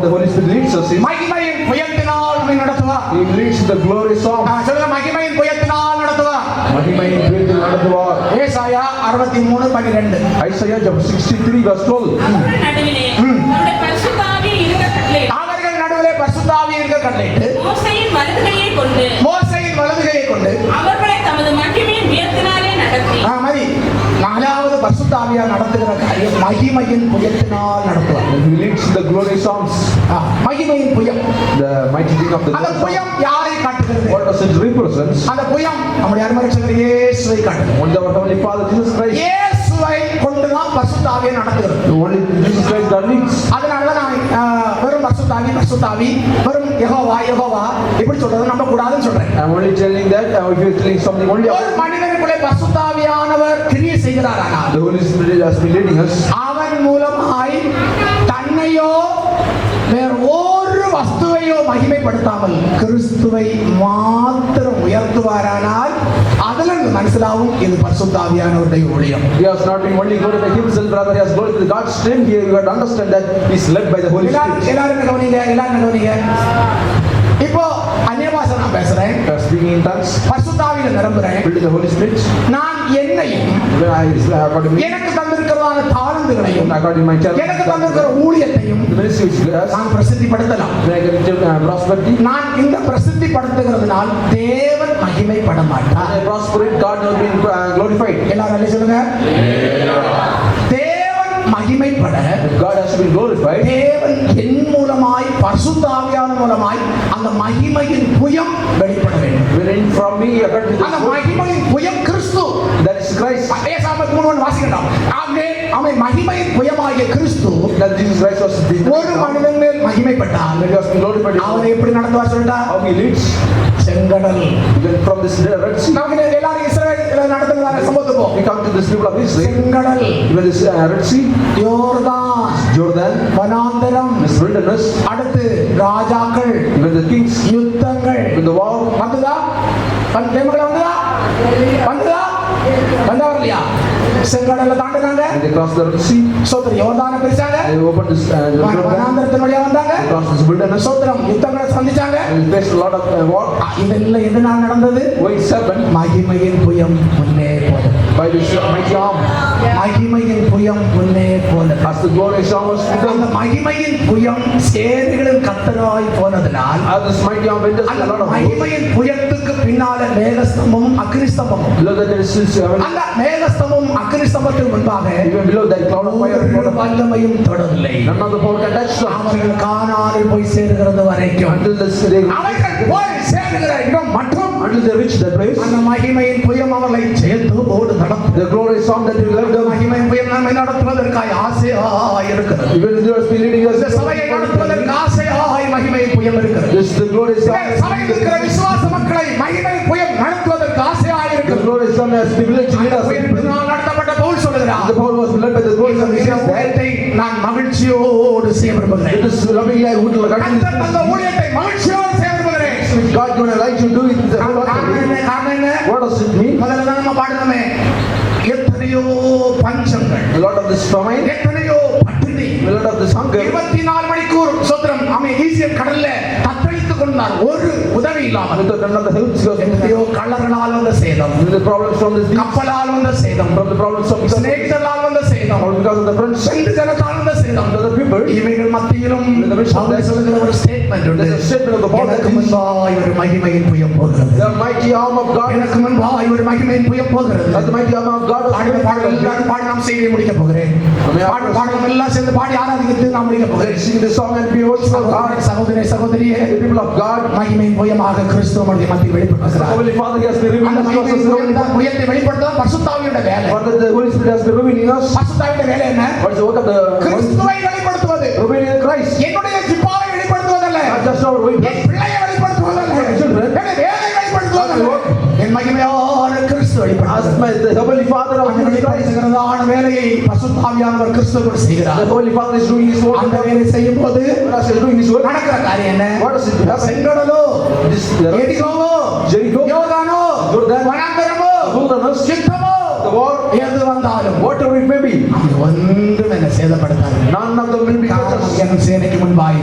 the Holy Spirit leads us is மகிமையின் புயத்தினால் நம்மை நடத்துவார். He leads the glorious song. சொல்லுங்க, மகிமையின் புயத்தினால் நடத்துவார். மகிமையின் புயத்தில் நடத்துவார். ஏசாயா 63:12. Isaiah chapter 63 verse 12. அவர்கள் நடுவிலே அவருடைய பரிசுத்த ஆவியை இருக்க கட்டளையிட்டு, அவர்கள் நடுவிலே பரிசுத்த ஆவியை இருக்க கட்டளையிட்டு, மோசேயின் வலதுகையை கொண்டு மோசேயின் வலதுகையை கொண்டு அவர்களை தமது மகிமையின் உயர்த்தினாலே நடத்தி, மதி 4வது பரிசுத்த ஆவியார் நடத்துகிற காரியம் மகிமையின் புயத்தினால் நடத்துவார். And he leads the glorious songs. மகிமையின் புயம். The mighty thing of the அந்த glorious புயம் song. யாரை காட்டுகிறது? What does it represent? அந்த புயம் நம்முடைய அருமரட்சகர் இயேசுவை காட்டுகிறது. Only our heavenly Father Jesus Christ. இயேசுவை கொண்டுதான் பரிசுத்த ஆவியை நடத்துகிறது. Only Jesus Christ that leads. அதனாலதான் நான் வெறும் பரிசுத்த ஆவி வெறும் யெகோவா இப்படி சொல்றது நம்ப கூடாதுன்னு சொல்றேன். I'm only telling that if you're telling something only ஒரு மனிதனுக்குள்ளே பரிசுத்த ஆவியானவர் கிரியை செய்கிறாரானால் the Holy Spirit has been leading us. அவன் மூலமாய் தன்னையோ வேற ஒரு வஸ்துவையோ மகிமைப்படுத்தாமல் கிறிஸ்துவை மாத்திரம் உயர்த்துவாரானால் அதுல மனசிலாவும் இது பரிசுத்த ஆவியானவருடைய ஊழியம். He has not been only glorified himself, rather he has glorified God's strength. Here you have to understand that he is led by the Holy Spirit. எல்லாரும் கவனிங்க. இப்போ அந்நிய பாஷை நான் பேசுறேன், Speaking in tongues, பரிசுத்த ஆவியில நிரம்புறேன். filled with the Holy Spirit. நான் என்னையும் When I got to me, எனக்கு தந்திருக்கிறதான தாளந்துகளையும் I got in my church, எனக்கு தந்திருக்கிற ஊழியத்தையும் the ministry which he has, நான் பிரசித்திப்படுத்தலாம். when I get into prosperity, நான் இந்த பிரசித்திப்படுத்துகிறதுனால் தேவன் மகிமைப்பட மாட்டார். when I prosper it, God has been glorified. எல்லாரும் அல்லேலூயா சொல்லுங்க. தேவன் மகிமைப்பட God has been glorified. தேவன் என் மூலமாய் பரிசுத்த ஆவியானவர் மூலமாய் அந்த மகிமையின் புயம் வெளிப்பட வேண்டும். Wherein from me, according to அந்த the மகிமையின் புயம் கிறிஸ்து. that is Christ. ஏசாயா 3:1 வாசிக்கலாம். அவன் மகிமையின் புயமாகிய கிறிஸ்து That Jesus Christ was the ஒரு மனிதன் மேல் மகிமைப்பட்டால் when he was glorified. அவனை எப்படி நடத்துவார் சொல்லிட்டா? How he leads செங்கடல். even from this Red Sea. நமக்கு எல்லாரும் இஸ்ரவேல் நடத்துகிறதான சம்பவத்துக்கு போ. We come to this people of Israel. செங்கடல், Even this Red Sea, யோர்தான், Jordan, வனாந்தரம், this wilderness, அடுத்து ராஜாக்கள், even the kings, யுத்தங்கள் even the war. வந்துதா? தேவர்கள வந்துதா? வந்தா வரலையா? செங்கடல்ல தாண்டினாங்க. And they crossed the Red Sea. சோதரி யோர்தானை பிரிச்சாங்க. They opened this Jordan. வனாந்தரத்தின் வழியா வந்தாங்க. They crossed this wilderness. சோதரம் யுத்தங்களை சந்திச்சாங்க. And they faced a lot of war. இதெல்லாம் எதனால் நடந்தது? Why it happened? மகிமையின் புயம் முன்னே போனது. By this mighty arm. மகிமையின் புயம் முன்னே போனது. As the glorious arm was with அந்த them. மகிமையின் புயம் சேனைகளின் கர்த்தராய் போனதினால் As this mighty arm went, அந்த a lot of war. மகிமையின் புயத்துக்கு பின்னால மேகஸ்தம்பமும் அக்னிஸ்தம்பமும் Below that there is அந்த மேகஸ்தம்பமும் அக்னிஸ்தம்பத்துக்கு முன்பாக even below that cloud of fire. ஒரு வல்லமையும் தொடவில்லை. None of the power can touch them. அவர்கள் கானானில் போய் சேருகிறது வரைக்கும் Until they அவர்கள் போய் சேருகிற இடம் மற்றும் until they reach that place. அந்த மகிமையின் புயம் அவர்களை சேர்த்து ஓடு நடத்தும். The glorious song that you led them. மகிமையின் புயம் நம்மை நடத்துவதற்காய் ஆசையாய் இருக்கிறது. Even if they are leading us. இந்த சபையை நடத்துவதற்கு ஆசையாய் மகிமையின் புயம் இருக்கிறது. This is the glorious song. இந்த சபையில் இருக்கிற விசுவாச மக்களை மகிமையின் புயம் நடத்துவதற்கு ஆசையாய் The இருக்கிறது. glorious song has privilege to lead us. புயத்தினால் நடத்தப்பட்ட பவுல் சொல்லுகிறார், The power was led by the glorious song. இந்த ஊழியத்தை நான் மகிழ்ச்சியோடு செய்ய விரும்புகிறேன். It is loving like would like கர்த்தர் தந்த ஊழியத்தை மகிழ்ச்சியோடு செய்ய விரும்புகிறேன். which God gonna like to do it in the whole காரணம் என்ன? life. காரணம் என்ன? What does it mean? முதல்ல தான் நம்ம பாடுறோமே, எத்தனையோ பஞ்சங்கள், A lot of this famine, எத்தனையோ பட்டினி, a lot of this hunger. 24 மணிக்கூர் சோத்திரம் அவன் ஈசியர் கடல்ல தத்தளித்துக் கொண்டார், ஒரு உதவி இல்லாமல். Without none of the help, எத்தனையோ கள்ளர்களால் வந்த சேதம், the problems from this deep, கப்பலால் வந்த சேதம், from the problems of சிநேகிதர்களால் வந்த சேதம், or because of the friends, சென்று ஜனத்தால் வந்த சேதம். to the people. இவைகள் மத்தியிலும் அவர் சொல்லுகிற ஒரு ஸ்டேட்மெண்ட் உண்டு. There's a statement of the Bible. எனக்கு முன்பாய் ஒரு மகிமையின் புயம் போகிறது. The mighty arm of God. எனக்கு முன்பாய் ஒரு மகிமையின் புயம் போகிறது. As the mighty arm of God. பாடுகிற பாடல் எல்லாரும் பாடி நாம் செய்தியை முடிக்க போகிறேன். பாடலும் எல்லாம் சேர்ந்து பாடி ஆராதித்து நாம் முடிக்க போகிறேன். Sing the song and be worship of God. சகோதரே சகோதரியே, The people of God. மகிமையின் புயமாக கிறிஸ்துவ மத்தியில் வெளிப்படுத்துகிறார். Heavenly Father has been அந்த revealing us. மகிமையின் புயத்தை வெளிப்படுத்த பரிசுத்தாவியோட வேலை. Father, the Holy Spirit has been revealing us. பரிசுத்தாவியோட வேலை என்ன? What is the work of the கிறிஸ்துவை வெளிப்படுத்துவது. revealing Christ? என்னுடைய ஜிப்பாவை வெளிப்படுத்துவதல்ல, Not just our way. என் பிள்ளையை வெளிப்படுத்துவதல்ல, என் வேலை வெளிப்படுத்துவதல்ல, என் மகிமையான கிறிஸ்து வெளிப்படுத்துவது. As my the Heavenly Father of அந்த Jesus Christ. வெளிப்படுத்துகிறதான வேலையை பரிசுத்தாவியானவர் கிறிஸ்துவோடு செய்கிறார். The Holy Father is doing His work. அந்த வேலை செய்யும் போது As He is doing His work, நடக்கிற காரியம் என்ன? what does it happen? செங்கடலோ, This எரிகோவோ, Jericho, யோர்தானோ, Jordan, வனாந்தரமோ, wilderness, யுத்தமோ, the war, எது வந்தாலும் whatever it may be, அது ஒன்றும் என்னை சேதப்படுத்தாது. none of them will be காரணம் touched. என் சேனைக்கு முன்பாய்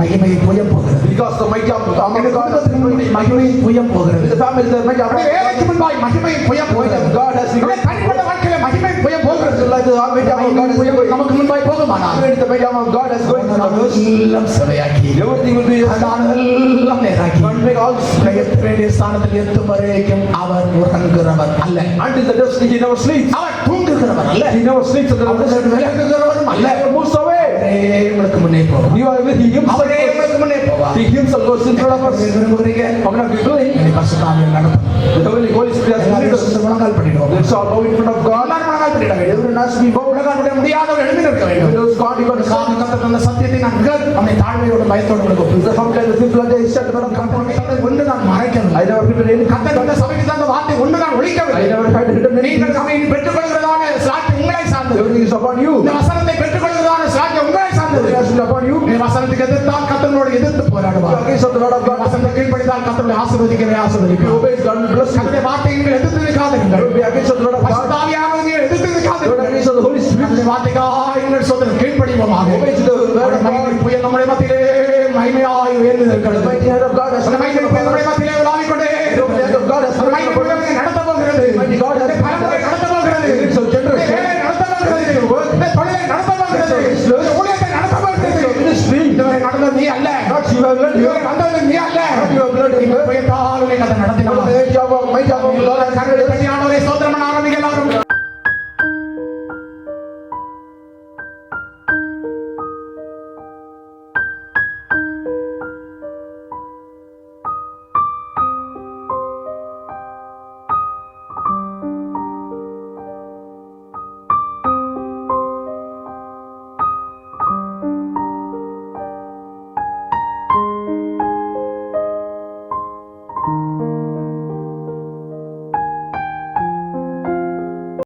மகிமை புயம் போகிறது. Because the mighty of N God, குடும்பத்துக்கு முன்பாய் மகிமை புயம் போகிறது. the family, the mighty of என்னுடைய வேலைக்கு முன்பாய் மகிமை புயம் போகிறது. God has என்னுடைய தனிப்பட்ட வாழ்க்கையில மகிமை புயம் போகிறது. like the mighty of God has புயம் நமக்கு முன்பாய் போகுமானால் even the mighty of God has going to us, எல்லாம் செவையாக்கி everything will be எல்லாம் நேராக்கி God make all வேண்டிய ஸ்தானத்தில் எத்தும் வரைக்கும் அவர் உறங்குகிறவர் அல்ல. until the destiny he never sleeps. அவர் தூங்குகிறவர் அல்ல. He never sleeps at the அவர் விலகுகிறவரும் அல்ல. He moves away. அவரே உங்களுக்கு முன்னே போவார். You are with him. அவரே உங்களுக்கு முன்னே போவார். He himself goes in front of us. விரும்புகிறீங்க How many of you doing? என்னை பரிசுத்தாவியால் நடத்தும். The Holy Spirit has lead us. முழங்கால் பண்ணிடுவோம். Let's all bow in front of God. எல்லாரும் முழங்கால் பண்ணிட வேண்டும். Everyone has to be bow. முழங்கால் பண்ண முடியாதவர் எழுப்பி நிற்க வேண்டும். Those God you got to காது கத்தர் தந்த சத்தியத்தை நான் அவனை தாழ்மையோடு பயத்தோடு உங்களுக்கு the sometimes the people they said but ஒப்புவிக்கிறேன். ஒன்று நான் மறைக்கவில்லை. I never prepared any கத்தர் தந்த சபைக்கு தந்த வார்த்தை ஒன்று நான் I ஒழிக்கவில்லை. never had written anything. நீங்கள் சபையில் பெற்றுக்கொள்கிறதான சாட்சி உங்களை சார்ந்தது. Everything is upon you. இந்த வசனத்தை பெற்றுக்கொள்கிறதான சாட்சி உங்களை சார்ந்தது. Everything has been upon you. நீ வசனத்துக்கு எதிர்த்தால் கத்தரோடு எதிர்த்து You போராடுவார். against the word of God. வசனத்தை கீழ்ப்படிந்தால் கத்தருடைய ஆசீர்வதிக்கவே If you ஆசீர்வதிப்பார். obey God will bless you. கத்தருடைய வார்த்தையை நீங்கள் எதிர்த்து நிற்காதீர்கள். Don't be against the word of God. பரிசுத்தாவியானவரை நீங்கள் எதிர்த்து Don't நிற்காதீர்கள். against the Holy Spirit. கத்தருடைய வார்த்தைக்காக நீங்கள் சோதனை கீழ்ப்படிவோமாக. Obey to the word of மகிமை God. புயல் நம்முடைய மத்தியிலே மகிமையாய் The உயர்ந்திருக்கிறது. mighty hand of God has அந்த மகிமை புயல் நம்முடைய மத்தியிலே உலாவிக் கொண்டே The mighty hand of God has அந்த மகிமை புயல் நம்மை நடத்தப் போகிறது. Mighty God has இந்த தலைமுறை நடத்தப் போகிறது. It's a generation. இந்த வேலை நடத்தப் போகிறது. இந்த தொழிலை நடத்தப் போகிறது. இந்த ஊழியத்தை நடத்தப் போகிறது. It's a ministry. இதுவரை நடந்தது நீ அல்ல. Not you have learned. இதுவரை வந்தது நீ அல்ல. You have learned. இந்த புயத்தால் உன்னை கதை நடத்தினார். The age of mighty of God has